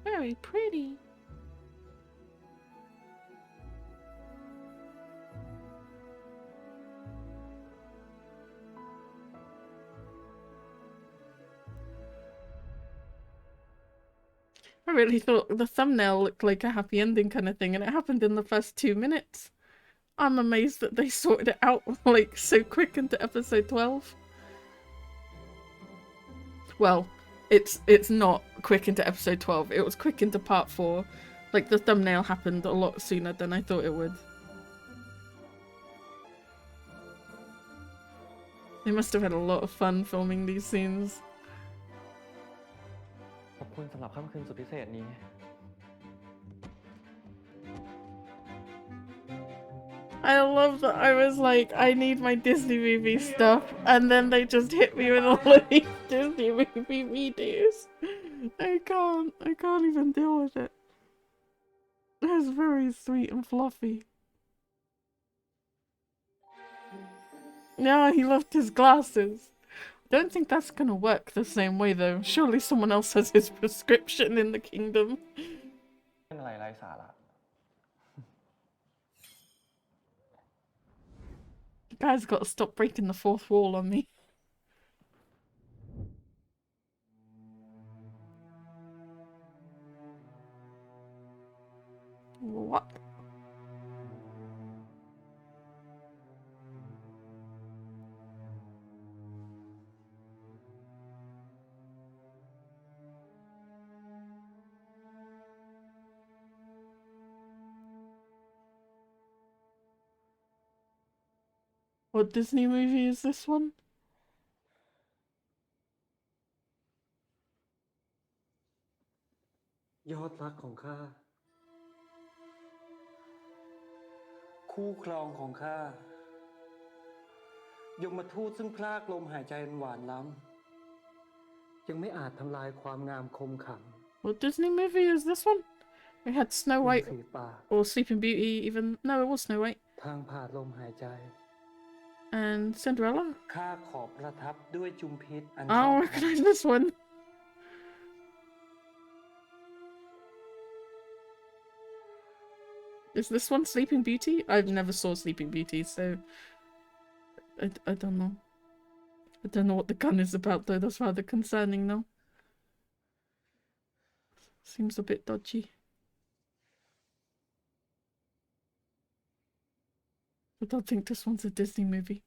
Very pretty. I really thought the thumbnail looked like a happy ending kind of thing, and it happened in the first 2 minutes. I'm amazed that they sorted it out like so quick into episode 12. Well, it's not quick into episode 12, it was quick into part 4. Like, the thumbnail happened a lot sooner than I thought it would. They must have had a lot of fun filming these scenes. ขอบคุณสำหรับค่ำคืนสุดพิเศษนี้ I love that I was like, I need my Disney movie stuff, and then they just hit me with all of these Disney movie videos. I can't even deal with it. It's very sweet and fluffy. Yeah, he left his glasses. Don't think that's gonna work the same way though. Surely someone else has his prescription in the kingdom. เป็นอะไรไร้สาระ You guys gotta stop breaking the fourth wall on me. What? What Disney movie is this one? ยอดรักของข้า คู่ครองของข้า ยมทูตซึ่งพรากลมหายใจอันหวานล้ำ ยังไม่อาจทำลายความงามคมขำ What Disney movie is this one? We had Snow White ฝีปาก or Sleeping Beauty even. No, it was Snow White. ทางผ่านลมหายใจ And Cinderella. ข้าขอประทับด้วยจุมพิษอัน Oh, I recognize this one. Is this one Sleeping Beauty? I've never saw Sleeping Beauty, so I don't know. I don't know what the gun is about though, that's rather concerning now. Seems a bit dodgy. I don't think this one's a Disney movie.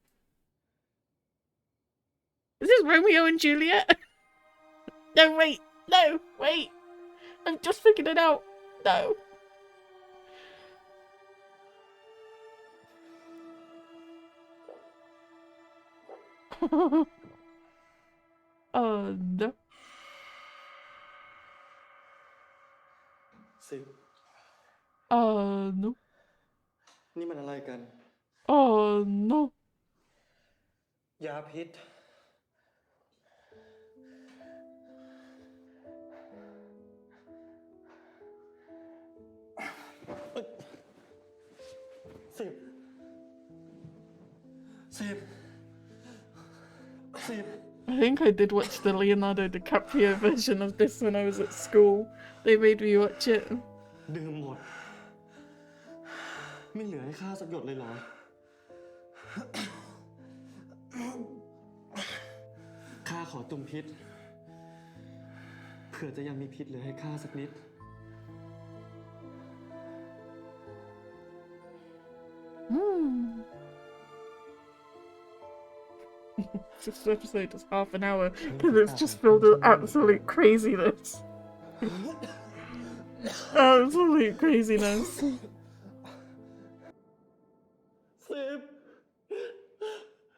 Is this Romeo and Juliet? No, wait. No, wait. I've just figured it out. No. Oh, no. สิบ Oh, no. นี่มันอะไรกัน Oh, no. ยาพิษ สิบ I think I did watch the Leonardo DiCaprio version of this when I was at school. They made me watch it. ดื่มหมด ไม่เหลือให้ข้าสักหยดเลยเหรอ ข้าขอตุ่มพิษ เผื่อจะยังมีพิษเหลือให้ข้าสักนิด This episode is half an hour because it's just filled with absolute craziness. Absolute craziness.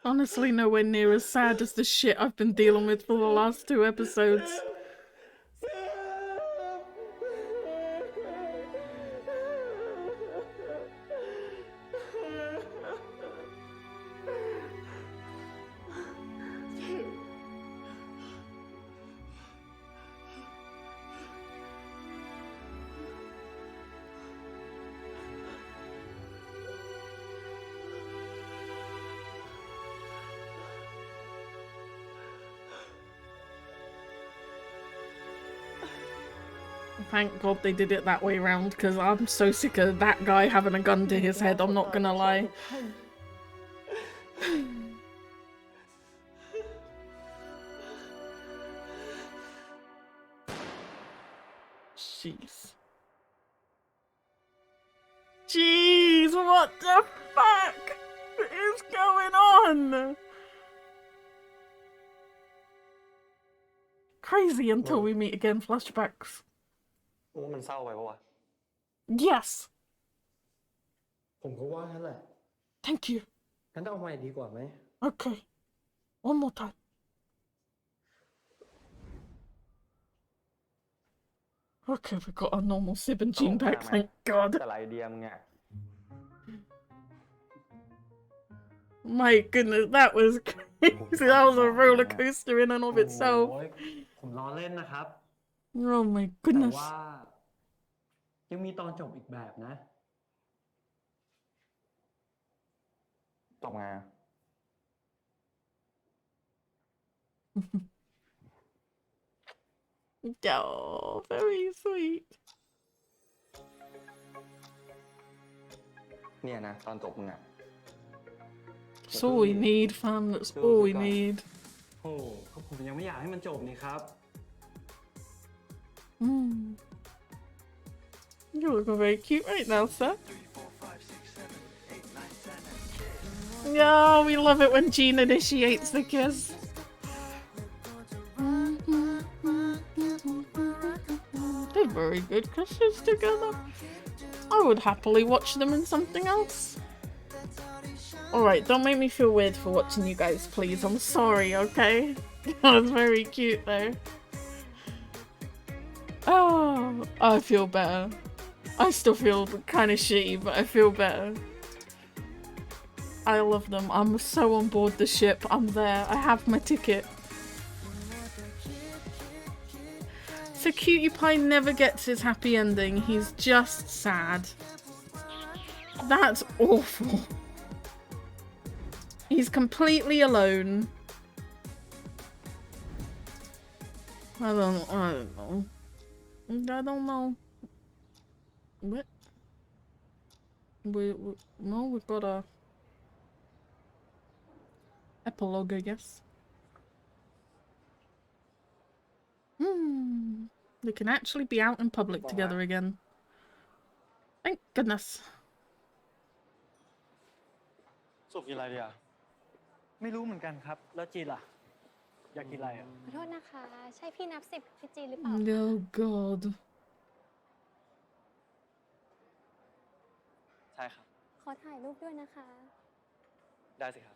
Honestly, nowhere near as sad as the shit I've been dealing with for the last 2 episodes. Thank God they did it that way round, because I'm so sick of that guy having a gun to his head, I'm not gonna lie. Jeez. Jeez, what the fuck is going on? Crazy until we meet again, flashbacks. มันเศร้าไปปะวะ Yes. ผมก็ว่างั้นแหละ Thank you. งั้นเอาใหม่ดีกว่าไหม Okay. One more time. Okay, we got our normal Sib and Jean back, thank God. แต่ละไอเดียมึงเนี่ย My goodness, that was crazy. That was a roller coaster in and of itself. ผมล้อเล่นนะครับ Oh my แต่ goodness. ว่ายังมีตอนจบอีกแบบนะ ตอบไงอะ Oh, very sweet. เนี่ยนะ ตอนจบมึงอะ That's all we need, fam. That's all we need. โอ้ก็ผมยังไม่อยากให้มันจบนี่ครับ You're looking very cute right now, sir. Yeah, we love it when Jean initiates the kiss. They're very good kisses together. I would happily watch them in something else. Alright, don't make me feel weird for watching you guys, please. I'm sorry, okay? That was very cute, though. Oh, I feel better. I still feel kind of shitty, but I feel better. I love them. I'm so on board the ship. I'm there. I have my ticket. So Cutie Pie never gets his happy ending. He's just sad. That's awful. He's completely alone. I don't know. I don't know. What? No, we've got a epilogue, I guess. They can actually be out in public together again. Thank goodness. สุกกินอะไรดีอะ ไม่รู้เหมือนกันครับ แล้วจีนล่ะ ก อยากกินอะไรอ่ะ ขอโทษนะคะ ใช่พี่นับ10กับพี่จีนหรือเปล่า Oh God. ใช่ครับ ขอถ่ายรูปด้วยนะคะ ได้สิครับ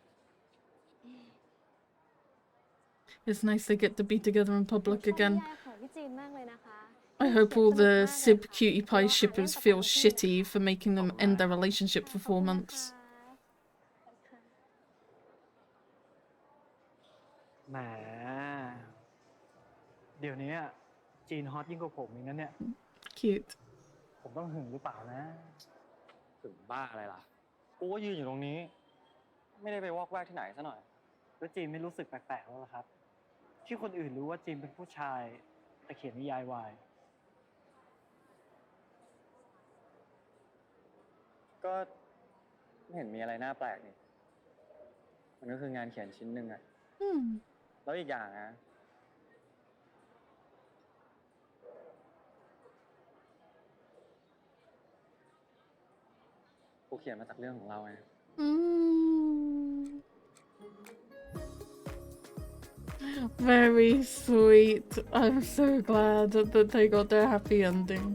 It's nice they get to be together in หนู public ชอบนิ again. ยายของพี่จีนมากเลยนะคะ I hope all เขียนสนุก the มากเลย Sib ค่ะ Cutie เดี๋ยว Pie เราอ่านเล่ม shippers ต่อไป feel ที่นี่ shitty for making them end their relationship ข for อบคุณ 4 นะคะ months. ขอบคุณค่ะ แหม เดี๋ยวนี้จีนฮอตยิ่งกว่าผมอย่างนั้นเนี่ย Cute. ผมต้องหึงหรือเปล่านะ ถึงบ้าอะไรล่ะ กูก็ยืนอยู่ตรงนี้ ไม่ได้ไปวอกแวกที่ไหนซะหน่อย แล้วจีนไม่รู้สึกแปลกๆแล้วเหรอครับ ที่คนอื่นรู้ว่าจีนเป็นผู้ชาย แต่เขียนนิยายวาย ก็ไม่เห็นมีอะไรน่าแปลกนี่ มันก็คืองานเขียนชิ้นหนึ่งอะ Hmm. แล้วอีกอย่างนะ กูเขียนมาจากเรื่องของเราไง Mm. Very sweet. I'm so glad that they got their happy ending.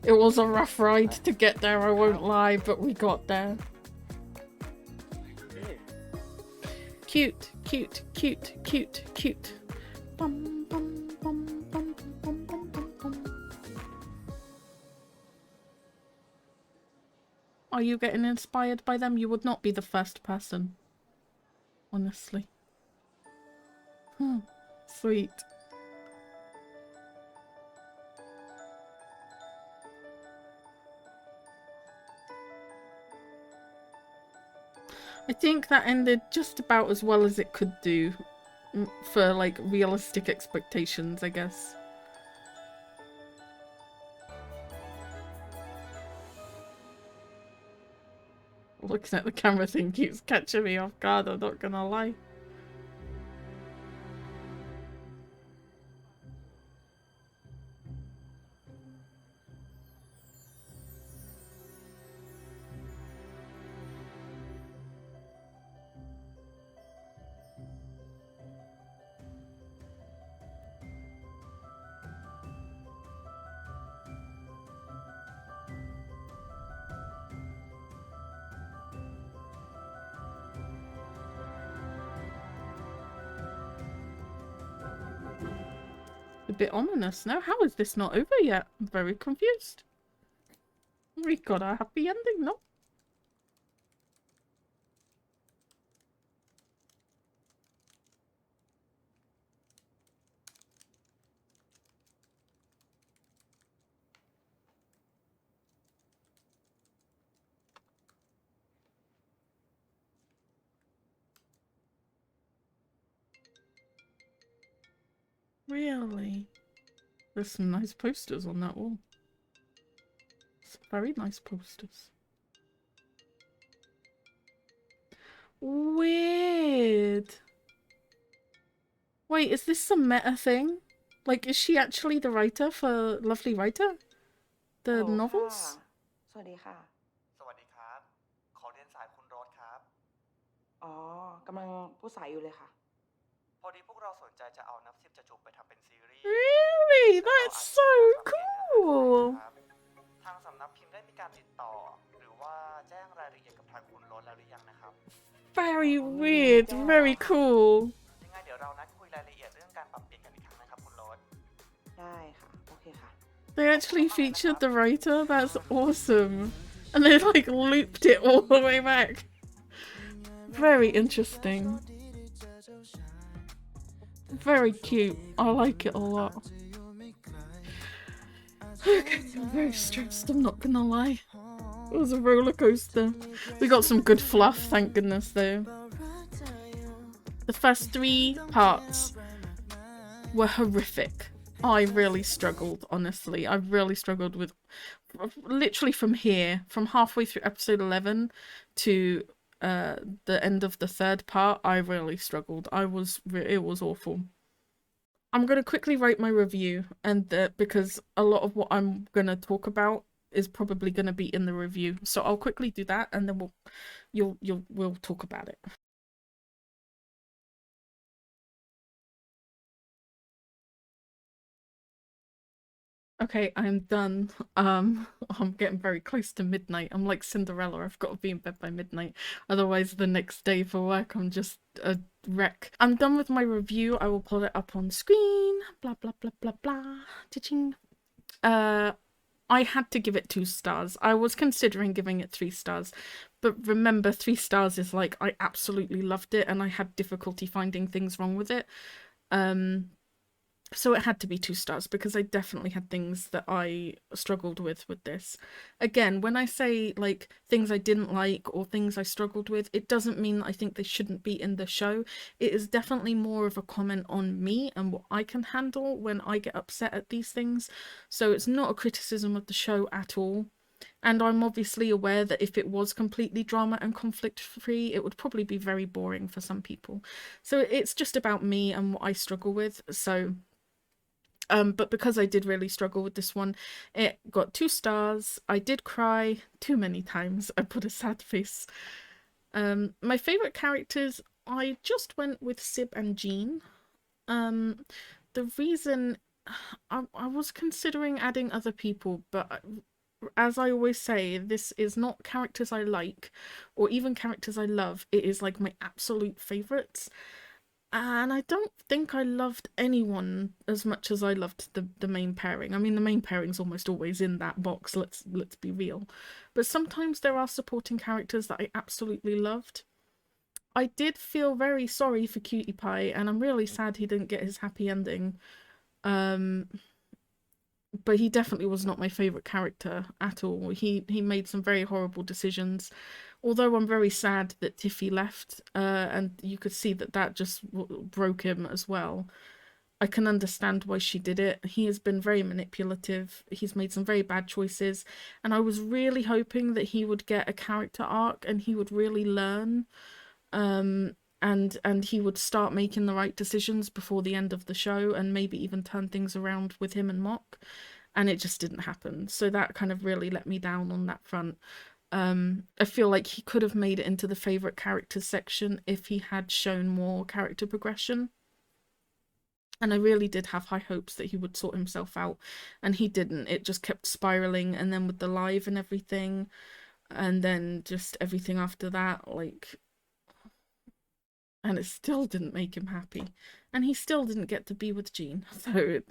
It was a rough ride to get there, I won't lie, but we got there. Cute, cute, cute, cute, cute. Bum, bum, bum, bum, bum, bum, bum, bum. Are you getting inspired by them? You would not be the first person. Honestly. Sweet. I think that ended just about as well as it could do for like realistic expectations, I guess. Looking at the camera thing keeps catching me off guard, I'm not gonna lie. A bit ominous now. How is this not over yet? I'm very confused. We got a happy ending, no? Really? There's some nice posters on that wall. Some very nice posters. Weird. Wait, is this some meta thing? Like, is she actually the writer for Lovely Writer? The ฮัลโหล novels? ค่ะสวัสดีค่ะ สวัสดีครับ ขอเรียนสายคุณโรสครับ อ๋อกำลังพูดสายอยู่เลยค่ะ พอดีพวกเราสนใจจะเอานับสิบจะจูบไปทำเป็นซีรีส์ Really? That's so cool! ทางสำนักพิมพ์ได้มีการติดต่อ หรือว่าแจ้งรายละเอียดกับทางคุณโรสแล้วหรือยังนะครับ Very weird, very cool. ยังไงเดี๋ยวเรานัดคุยรายละเอียดเรื่องการปรับเปลี่ยนกันอีกครั้งนะครับคุณโรส ได้ค่ะ โอเคค่ะ They actually featured the writer? That's awesome. And they like looped it all the way back. Very interesting. Very cute. I like it a lot. Okay, I'm very stressed, I'm not gonna lie. It was a roller coaster. We got some good fluff, thank goodness, though. The first 3 parts were horrific. I really struggled, honestly. I really struggled with... Literally from here, from halfway through episode 11 to the end of the 3rd part, I really struggled. It was awful. I'm going to quickly write my review, and because a lot of what I'm going to talk about is probably going to be in the review. So I'll quickly do that, and then we'll talk about it. Okay, I'm done. I'm getting very close to midnight. I'm like Cinderella. I've got to be in bed by midnight. Otherwise, the next day for work, I'm just a wreck. I'm done with my review. I will pull it up on screen. Blah, blah, blah, blah, blah. Cha-ching. I had to give it 2 stars. I was considering giving it 3 stars. But remember, 3 stars is like, I absolutely loved it and I had difficulty finding things wrong with it. So it had to be 2 stars because I definitely had things that I struggled with this. Again, when I say like things I didn't like or things I struggled with, it doesn't mean I think they shouldn't be in the show. It is definitely more of a comment on me and what I can handle when I get upset at these things. So it's not a criticism of the show at all. And I'm obviously aware that if it was completely drama and conflict free, it would probably be very boring for some people. So it's just about me and what I struggle with. So but because I did really struggle with this one, it got 2 stars. I did cry too many times. I put a sad face. My favourite characters, I just went with Sib and Jean. The reason I was considering adding other people, but as I always say, this is not characters I like or even characters I love. It is like my absolute favourites. And I don't think I loved anyone as much as I loved the main pairing. I mean, the main pairing's almost always in that box, let's be real. But sometimes there are supporting characters that I absolutely loved. I did feel very sorry for Cutie Pie, and I'm really sad he didn't get his happy ending. But he definitely was not my favourite character at all. He made some very horrible decisions. Although I'm very sad that Tiffy left, and you could see that just broke him as well. I can understand why she did it. He has been very manipulative. He's made some very bad choices. And I was really hoping that he would get a character arc and he would really learn. And he would start making the right decisions before the end of the show and maybe even turn things around with him and Mock. And it just didn't happen. So that kind of really let me down on that front. I feel like he could have made it into the favourite characters section if he had shown more character progression. And I really did have high hopes that he would sort himself out. And he didn't. It just kept spiralling. And then with the live and everything. And then just everything after that. Like... And it still didn't make him happy. And he still didn't get to be with Jean. So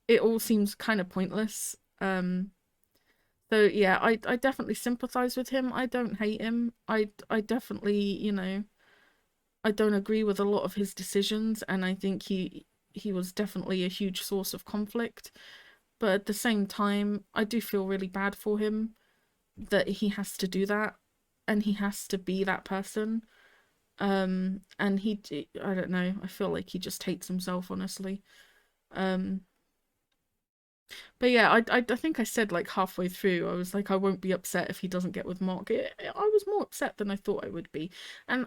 it all seems kind of pointless. So yeah, I definitely sympathize with him. I don't hate him. I definitely, you know, I don't agree with a lot of his decisions, and I think he was definitely a huge source of conflict. But at the same time, I do feel really bad for him that he has to do that and he has to be that person. And I don't know, I feel like he just hates himself, honestly. But yeah, I think I said like halfway through, I was like, I won't be upset if he doesn't get with Mark. I was more upset than I thought I would be. And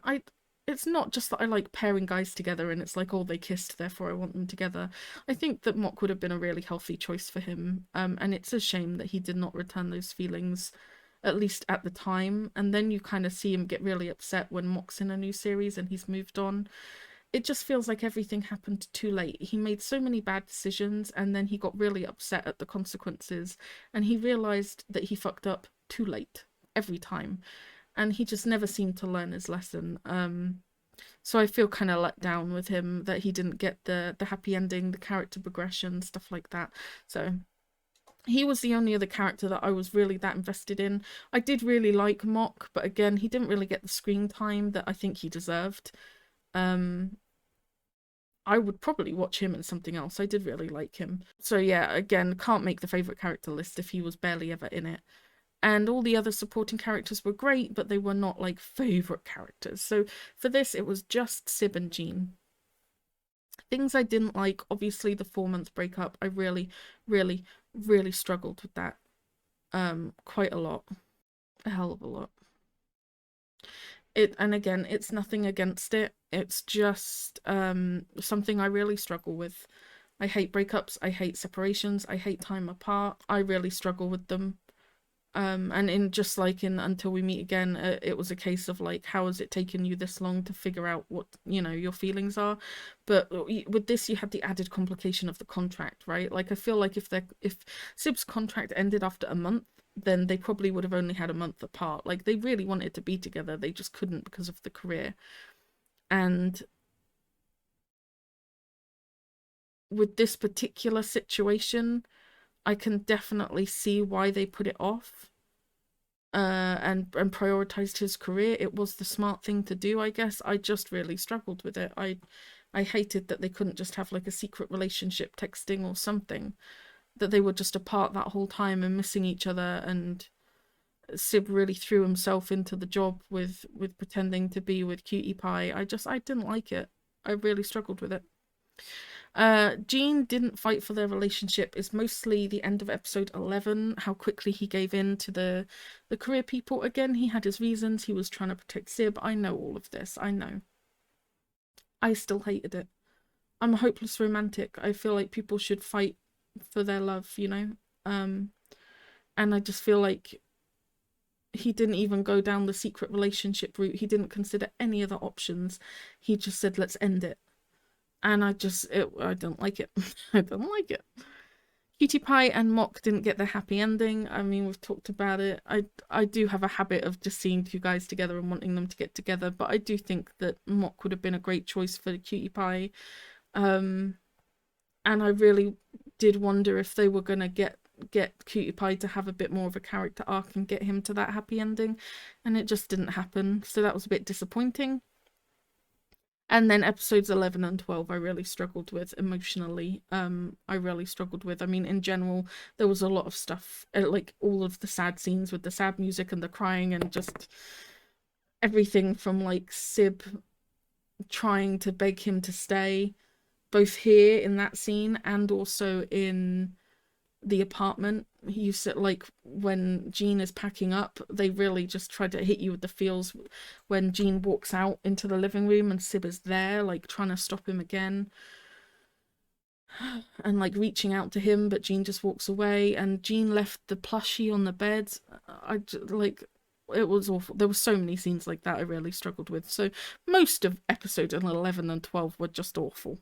it's not just that I like pairing guys together and it's like, oh, they kissed, therefore I want them together. I think that Mock would have been a really healthy choice for him. And it's a shame that he did not return those feelings, at least at the time. And then you kind of see him get really upset when Mock's in a new series and he's moved on. It just feels like everything happened too late. He made so many bad decisions and then he got really upset at the consequences and he realised that he fucked up too late every time and he just never seemed to learn his lesson. So I feel kind of let down with him that he didn't get the happy ending, the character progression, stuff like that. So he was the only other character that I was really that invested in. I did really like Mock, but again, he didn't really get the screen time that I think he deserved. I would probably watch him in something else. I did really like him. So yeah, again, can't make the favourite character list if he was barely ever in it. And all the other supporting characters were great, but they were not like favourite characters. So for this, it was just Sib and Jean. Things I didn't like, obviously the 4-month breakup. I really, really, really struggled with that. Quite a lot. A hell of a lot. And again, it's nothing against it. It's just something I really struggle with. I hate breakups. I hate separations. I hate time apart. I really struggle with them. And in just like in Until We Meet Again, it was a case of like, how has it taken you this long to figure out what, you know, your feelings are? But with this, you had the added complication of the contract, right? Like, I feel like if Sib's contract ended after a month, then they probably would have only had a month apart. Like, they really wanted to be together, they just couldn't because of the career. And with this particular situation, I can definitely see why they put it off. And prioritized his career. It was the smart thing to do, I guess. I just really struggled with it. I hated that they couldn't just have like a secret relationship, texting or something, that they were just apart that whole time and missing each other. And Sib really threw himself into the job with pretending to be with Cutie Pie. I didn't like it. I really struggled with it. Gene didn't fight for their relationship is mostly the end of episode 11, how quickly he gave in to the career people. Again, he had his reasons. He was trying to protect Sib. I know all of this. I know. I still hated it. I'm a hopeless romantic. I feel like people should fight for their love, you know? And I just feel like he didn't even go down the secret relationship route. He didn't consider any other options. He just said, let's end it. And I don't like it. I don't like it. Cutie Pie and Mock didn't get their happy ending. I mean, we've talked about it. I do have a habit of just seeing two guys together and wanting them to get together, but I do think that Mock would have been a great choice for Cutie Pie. And I really did wonder if they were gonna get Cutie Pie to have a bit more of a character arc and get him to that happy ending, and it just didn't happen. So that was a bit disappointing. And then episodes 11 and 12 I really struggled with emotionally. I really struggled with. I mean, in general, there was a lot of stuff, like all of the sad scenes with the sad music and the crying and just everything from like Sib trying to beg him to stay, both here in that scene and also in the apartment. You said like when Jean is packing up, they really just try to hit you with the feels when Jean walks out into the living room and Sib is there like trying to stop him again and like reaching out to him, but Jean just walks away, and Jean left the plushie on the bed. It was awful. There were so many scenes like that I really struggled with. So most of episodes 11 and 12 were just awful.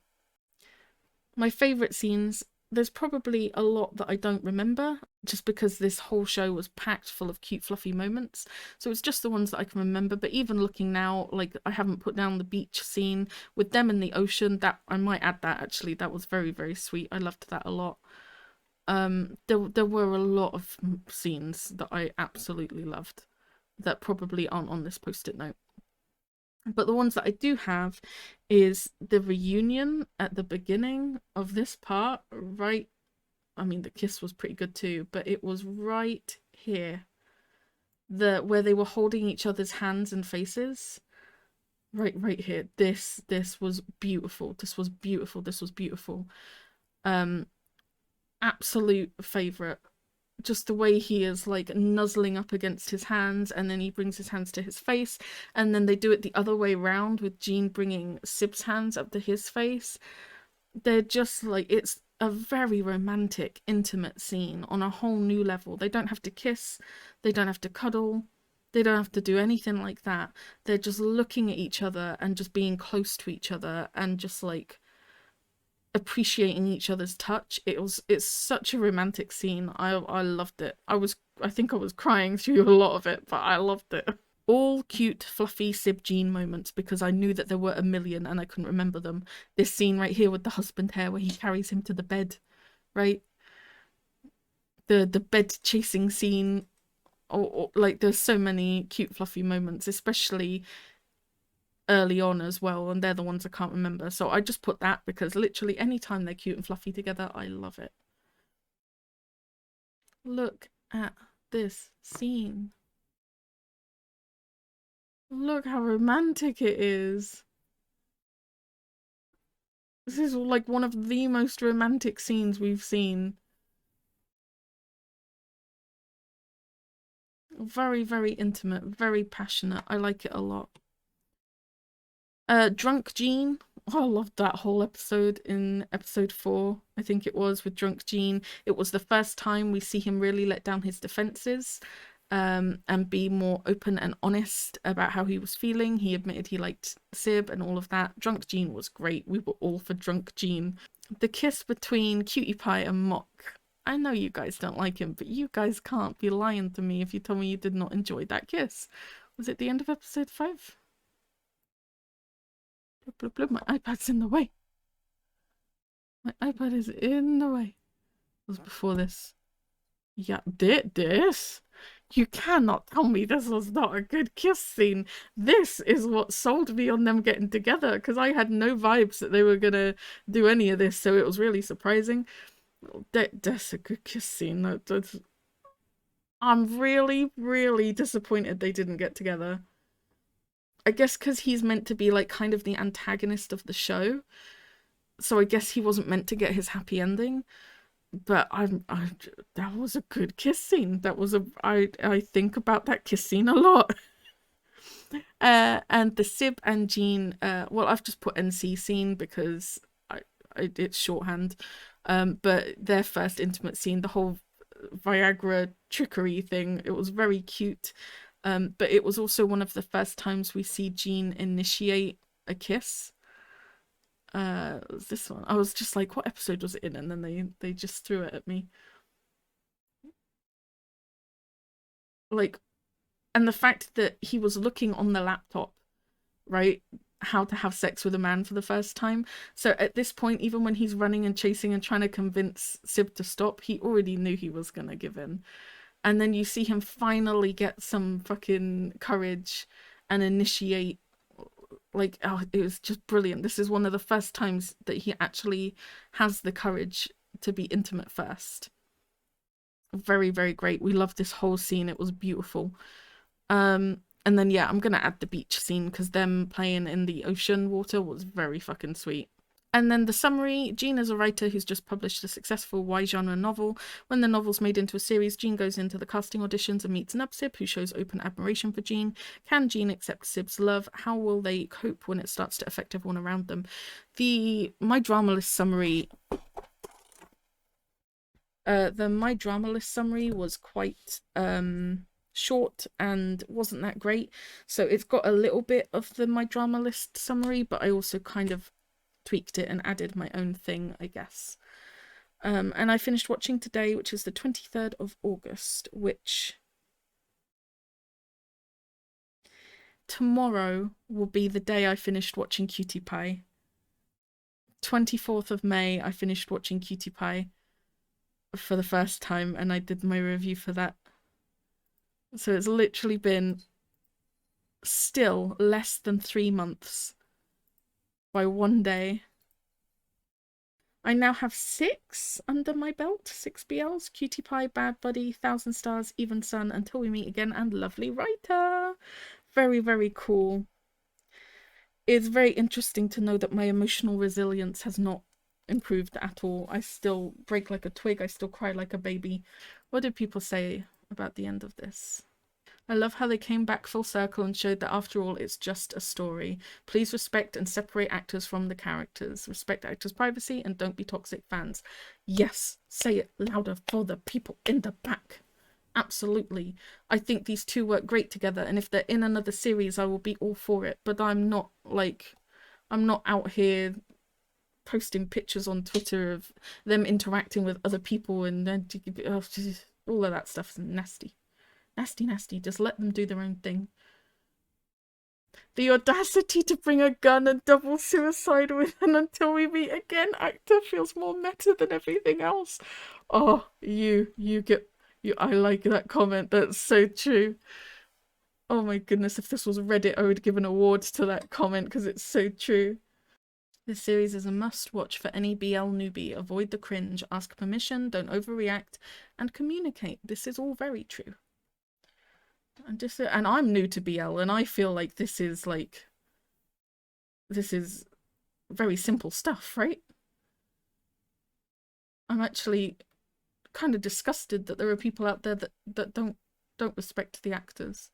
My favourite scenes, there's probably a lot that I don't remember, just because this whole show was packed full of cute fluffy moments, so it's just the ones that I can remember. But even looking now, like, I haven't put down the beach scene with them in the ocean. That I might add that, actually. That was very, very sweet. I loved that a lot. There were a lot of scenes that I absolutely loved that probably aren't on this post-it note. But the ones that I do have is the reunion at the beginning of this part, right? I mean, the kiss was pretty good too, but it was right here. Where they were holding each other's hands and faces. Right here. This was beautiful. This was beautiful. This was beautiful. Absolute favourite. Just the way he is like nuzzling up against his hands, and then he brings his hands to his face, and then they do it the other way around with Jean bringing Sib's hands up to his face. They're just like, it's a very romantic, intimate scene on a whole new level. They don't have to kiss, they don't have to cuddle, they don't have to do anything like that. They're just looking at each other and just being close to each other and just like appreciating each other's touch. It's such a romantic scene. I loved it. I think I was crying through a lot of it, but I loved it. All cute, fluffy Sib Jean moments, because I knew that there were a million and I couldn't remember them. This scene right here with the husband hair where he carries him to the bed, right? The bed chasing scene, or like there's so many cute, fluffy moments, especially early on as well, and they're the ones I can't remember. So I just put that because literally anytime they're cute and fluffy together, I love it. Look at this scene. Look how romantic it is. This is like one of the most romantic scenes we've seen. Very, very intimate, very passionate. I like it a lot. Drunk Jean I loved that whole episode in episode 4, I think it was, with Drunk Gene. It was the first time we see him really let down his defenses and be more open and honest about how he was feeling. He admitted he liked Sib and all of that. Drunk Gene was great. We were all for Drunk Gene. The kiss between Cutie Pie and Mock. I know you guys don't like him, but you guys can't be lying to me if you tell me you did not enjoy that kiss. Was it the end of episode 5? Bloop, bloop, bloop. My iPad's in the way. My iPad is in the way. It was before this. Yeah, this? You cannot tell me this was not a good kiss scene. This is what sold me on them getting together, because I had no vibes that they were gonna do any of this, so it was really surprising. That's a good kiss scene. I'm really, really disappointed they didn't get together. I guess because he's meant to be like kind of the antagonist of the show, so I guess he wasn't meant to get his happy ending. But that was a good kiss scene. I think about that kiss scene a lot. And the Sib and Jean, well, I've just put NC scene because it's shorthand. But their first intimate scene, the whole Viagra trickery thing, it was very cute. But it was also one of the first times we see Jean initiate a kiss. Was this one? I was just like, what episode was it in? And then they just threw it at me. Like, and the fact that he was looking on the laptop, right? How to have sex with a man for the first time. So at this point, even when he's running and chasing and trying to convince Sib to stop, he already knew he was gonna give in. And then you see him finally get some fucking courage and initiate. Like, oh, it was just brilliant. This is one of the first times that he actually has the courage to be intimate first. Very, very great. We loved this whole scene. It was beautiful. And then, yeah, I'm gonna add the beach scene because them playing in the ocean water was very fucking sweet. And then the summary, Jean is a writer who's just published a successful Y-genre novel. When the novel's made into a series, Jean goes into the casting auditions and meets Nub Sib, who shows open admiration for Jean. Can Jean accept Sib's love? How will they cope when it starts to affect everyone around them? My drama list summary... the My Drama List summary was quite short and wasn't that great. So it's got a little bit of the My Drama List summary, but I also kind of tweaked it and added my own thing, I guess. And I finished watching today, which is the 23rd of August, which tomorrow will be the day I finished watching Cutie Pie. 24th of May, I finished watching Cutie Pie for the first time, and I did my review for that. So it's literally been still less than 3 months by one day. I now have 6 under my belt, 6 BLs, Cutie Pie, Bad Buddy, 1000 Stars, Even Sun, Until We Meet Again, and Lovely Writer. Very, very cool. It's very interesting to know that my emotional resilience has not improved at all. I still break like a twig, I still cry like a baby. What did people say about the end of this? I love how they came back full circle and showed that after all, it's just a story. Please respect and separate actors from the characters. Respect actors' privacy and don't be toxic fans. Yes, say it louder for the people in the back. Absolutely. I think these two work great together, and if they're in another series, I will be all for it. But I'm not out here posting pictures on Twitter of them interacting with other people and then all of that stuff's nasty. Nasty. Just let them do their own thing. The audacity to bring a gun and double suicide with an Until We Meet Again actor feels more meta than everything else. Oh, I like that comment. That's so true. Oh my goodness, if this was Reddit, I would give an award to that comment because it's so true. This series is a must-watch for any BL newbie. Avoid the cringe, ask permission, don't overreact, and communicate. This is all very true. And I'm new to BL, and I feel like this is very simple stuff, right? I'm actually kind of disgusted that there are people out there that don't respect the actors.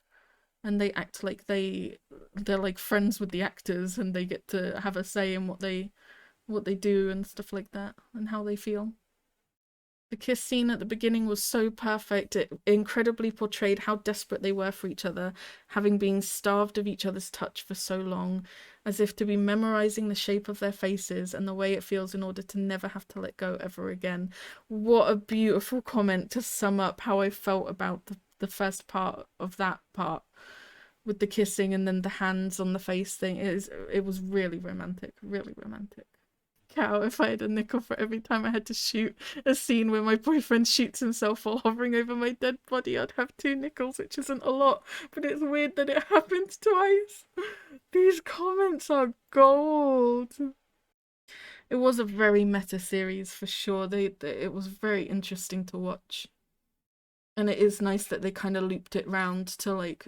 and they act like they're like friends with the actors, and they get to have a say in what they do and stuff like that, and how they feel. The kiss scene at the beginning was so perfect. It incredibly portrayed how desperate they were for each other, having been starved of each other's touch for so long, as if to be memorizing the shape of their faces and the way it feels in order to never have to let go ever again. What a beautiful comment to sum up how I felt about the first part of that part, with the kissing and then the hands on the face thing. It was really romantic, really romantic. Cow, if I had a nickel for every time I had to shoot a scene where my boyfriend shoots himself while hovering over my dead body, I'd have 2 nickels, which isn't a lot, but it's weird that it happened twice. These comments are gold. It was a very meta series for sure. It was very interesting to watch. And it is nice that they kind of looped it round to like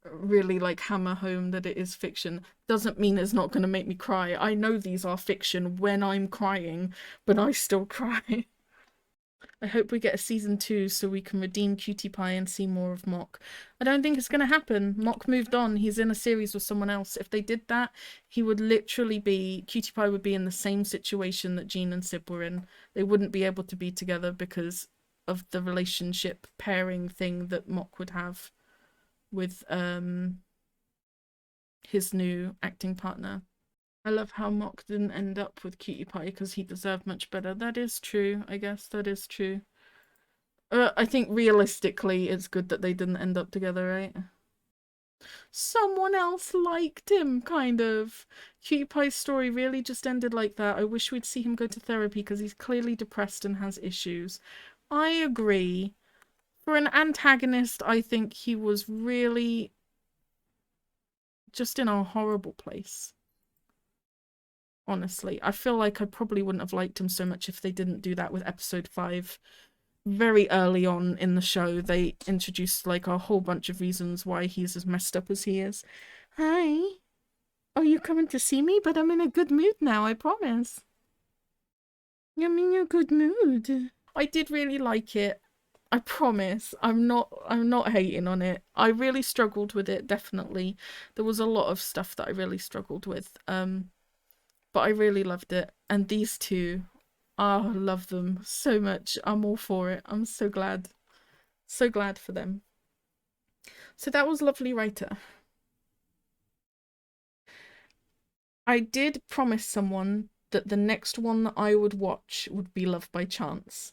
really like hammer home that it is fiction. Doesn't mean it's not going to make me cry. I know these are fiction when I'm crying, but I still cry. I hope we get a season 2 so we can redeem Cutie Pie and see more of Mock. I don't think it's going to happen. Mock moved on. He's in a series with someone else. If they did that, he would literally be... Cutie Pie would be in the same situation that Jean and Sib were in. They wouldn't be able to be together because of the relationship pairing thing that Mock would have with his new acting partner. I love how Mock didn't end up with Cutie Pie because he deserved much better. That is true, I guess. That is true. I think realistically it's good that they didn't end up together, right? Someone else liked him, kind of. Cutie Pie's story really just ended like that. I wish we'd see him go to therapy because he's clearly depressed and has issues. I agree. For an antagonist, I think he was really just in a horrible place. Honestly, I feel like I probably wouldn't have liked him so much if they didn't do that with episode 5. Very early on in the show, they introduced like a whole bunch of reasons why he's as messed up as he is. Hi. Are you coming to see me? But I'm in a good mood now, I promise. I'm in a good mood. I did really like it. I promise. I'm not hating on it. I really struggled with it, definitely. There was a lot of stuff that I really struggled with. But I really loved it. And these two, I love them so much. I'm all for it. I'm so glad. So glad for them. So that was Lovely Writer. I did promise someone that the next one that I would watch would be Love by Chance.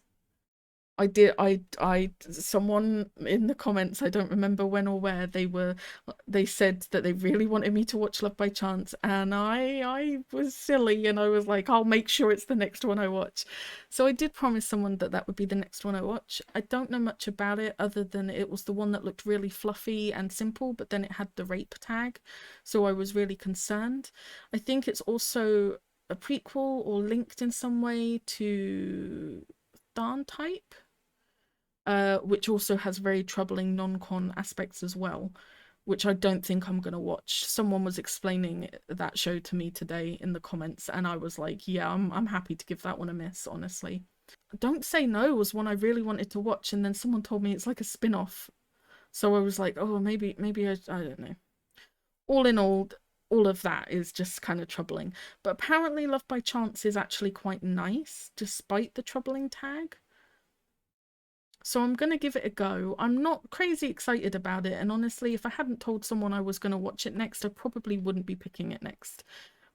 Someone in the comments, I don't remember when or where, they said that they really wanted me to watch Love by Chance, and I was silly and I was like, I'll make sure it's the next one I watch. So I did promise someone that that would be the next one I watch. I don't know much about it other than it was the one that looked really fluffy and simple, but then it had the rape tag, so I was really concerned. I think it's also a prequel or linked in some way to Darn Type, which also has very troubling non-con aspects as well, which I don't think I'm going to watch. Someone was explaining that show to me today in the comments, and I was like, yeah, I'm happy to give that one a miss, honestly. Don't Say No was one I really wanted to watch, and then someone told me it's like a spin-off. So I was like, oh, maybe I don't know. All in all of that is just kind of troubling. But apparently Love by Chance is actually quite nice, despite the troubling tag. So I'm going to give it a go. I'm not crazy excited about it, and honestly, if I hadn't told someone I was going to watch it next, I probably wouldn't be picking it next.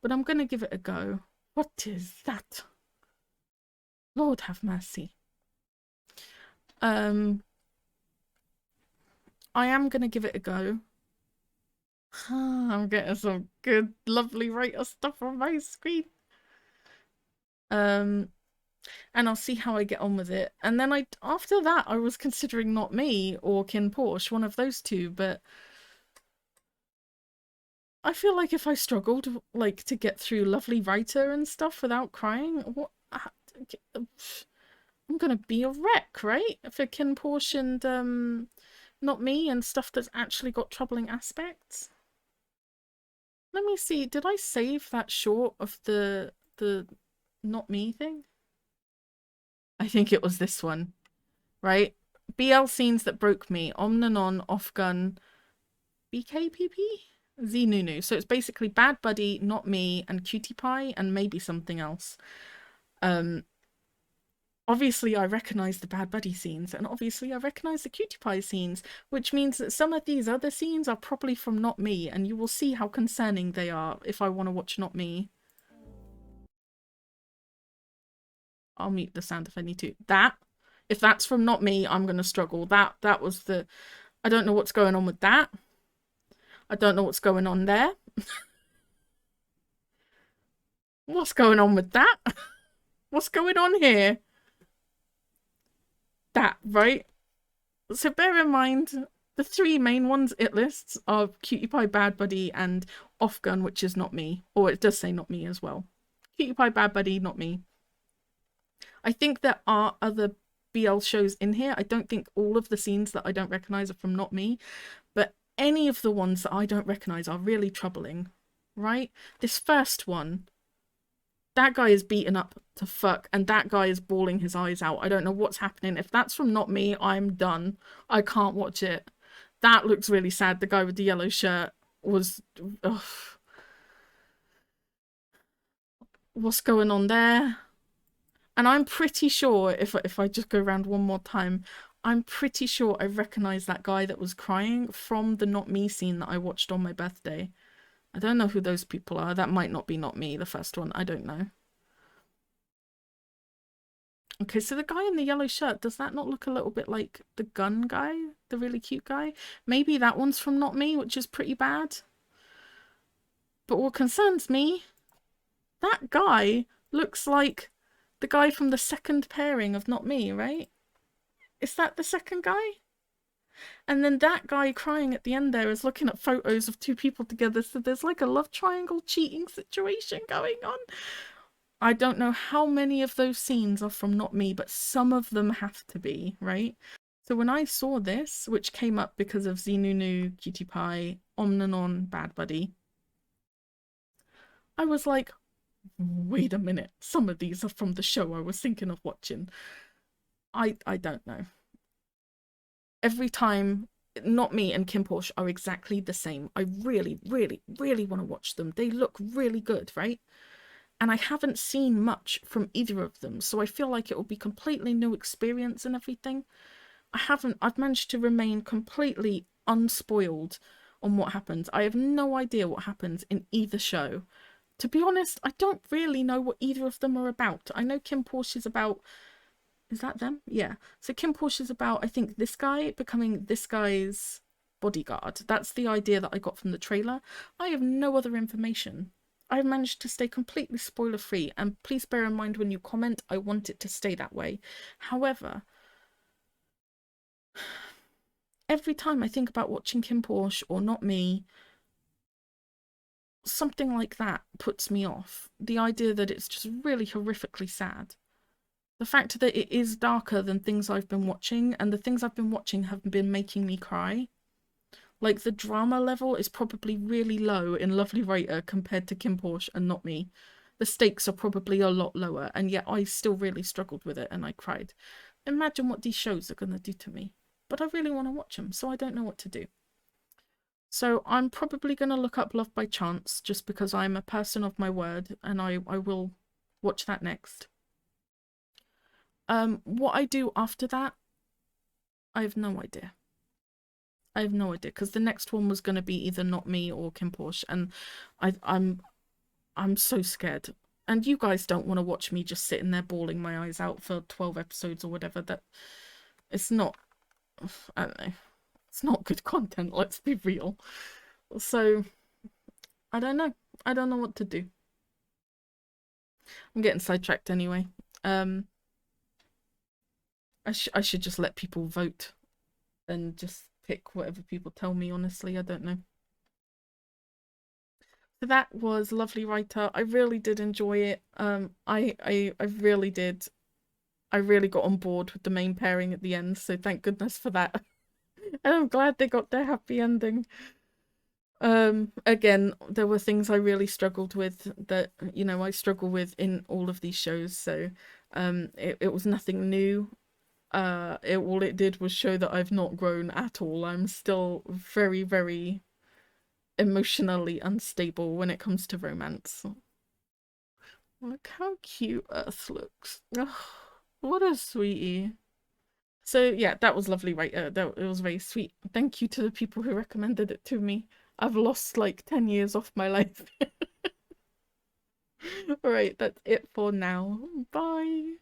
But I'm going to give it a go. What is that? Lord have mercy. I am going to give it a go. I'm getting some good, lovely writer stuff on my screen. And I'll see how I get on with it. And then after that, I was considering Not Me or Kin Porsche, one of those two, but I feel like if I struggled like to get through Lovely Writer and stuff without crying, I'm gonna be a wreck, right? For Kin Porsche and Not Me and stuff that's actually got troubling aspects. Let me see, did I save that short of the Not Me thing? I think it was this one, right? BL scenes that broke me. Omnanon, Off Gun, BKPP? Zinunu. So it's basically Bad Buddy, Not Me, and Cutie Pie, and maybe something else. Obviously I recognize the Bad Buddy scenes, and obviously I recognize the Cutie Pie scenes, which means that some of these other scenes are probably from Not Me, and you will see how concerning they are if I want to watch Not Me. I'll mute the sound if I need to. If that's from Not Me, I'm gonna struggle. That was the... I don't know what's going on with that. I don't know what's going on there. What's going on with that? What's going on here? That, right? So bear in mind, the three main ones it lists are Cutie Pie, Bad Buddy, and Off Gun, which is Not Me. Or it does say Not Me as well. Cutie Pie, Bad Buddy, Not Me. I think there are other BL shows in here. I don't think all of the scenes that I don't recognise are from Not Me, but any of the ones that I don't recognise are really troubling, right? This first one, that guy is beaten up to fuck, and that guy is bawling his eyes out. I don't know what's happening. If that's from Not Me, I'm done. I can't watch it. That looks really sad. The guy with the yellow shirt was... Ugh. What's going on there? And I'm pretty sure, if I just go around one more time, I'm pretty sure I recognise that guy that was crying from the Not Me scene that I watched on my birthday. I don't know who those people are. That might not be Not Me, the first one. I don't know. Okay, so the guy in the yellow shirt, does that not look a little bit like the gun guy? The really cute guy? Maybe that one's from Not Me, which is pretty bad. But what concerns me, that guy looks like the guy from the second pairing of Not Me, right? Is that the second guy? And then that guy crying at the end there is looking at photos of two people together, so there's like a love triangle cheating situation going on. I don't know how many of those scenes are from Not Me, but some of them have to be, right? So when I saw this, which came up because of Zinunu, Cutie Pie, Omnanon, Bad Buddy, I was like, wait a minute, some of these are from the show I was thinking of watching. I don't know. Every time, Not Me and Kim Porsche are exactly the same. I really, really, really want to watch them. They look really good, right? And I haven't seen much from either of them, so I feel like it will be completely new experience and everything. I've managed to remain completely unspoiled on what happens. I have no idea what happens in either show. To be honest, I don't really know what either of them are about. I know Kim Porsche is about... Is that them? Yeah. So Kim Porsche is about, I think, this guy becoming this guy's bodyguard. That's the idea that I got from the trailer. I have no other information. I've managed to stay completely spoiler-free, and please bear in mind when you comment, I want it to stay that way. However, every time I think about watching Kim Porsche or Not Me, something like that puts me off. The idea that it's just really horrifically sad. The fact that it is darker than things I've been watching, and the things I've been watching have been making me cry. Like, the drama level is probably really low in Lovely Writer compared to Kim Porsche and Not Me. The stakes are probably a lot lower, and yet I still really struggled with it and I cried. Imagine what these shows are going to do to me. But I really want to watch them, so I don't know what to do. So I'm probably going to look up Love by Chance, just because I'm a person of my word, and I will watch that next. What I do after that, I have no idea. I have no idea, because the next one was going to be either Not Me or Kim Porsche, and I'm so scared. And you guys don't want to watch me just sitting there bawling my eyes out for 12 episodes or whatever. That it's not, I don't know, it's not good content, let's be real. So, I don't know. I don't know what to do. I'm getting sidetracked anyway. I should just let people vote and just pick whatever people tell me, honestly. I don't know. So that was Lovely Writer. I really did enjoy it. I really did. I really got on board with the main pairing at the end, so thank goodness for that. And I'm glad they got their happy ending. Again, there were things I really struggled with that, you know, I struggle with in all of these shows, so it was nothing new. All it did was show that I've not grown at all. I'm still very, very emotionally unstable when it comes to romance. Look how cute Earth looks. Oh, what a sweetie. So yeah, that was lovely, right? It was very sweet. Thank you to the people who recommended it to me. I've lost like 10 years off my life. Alright, that's it for now. Bye.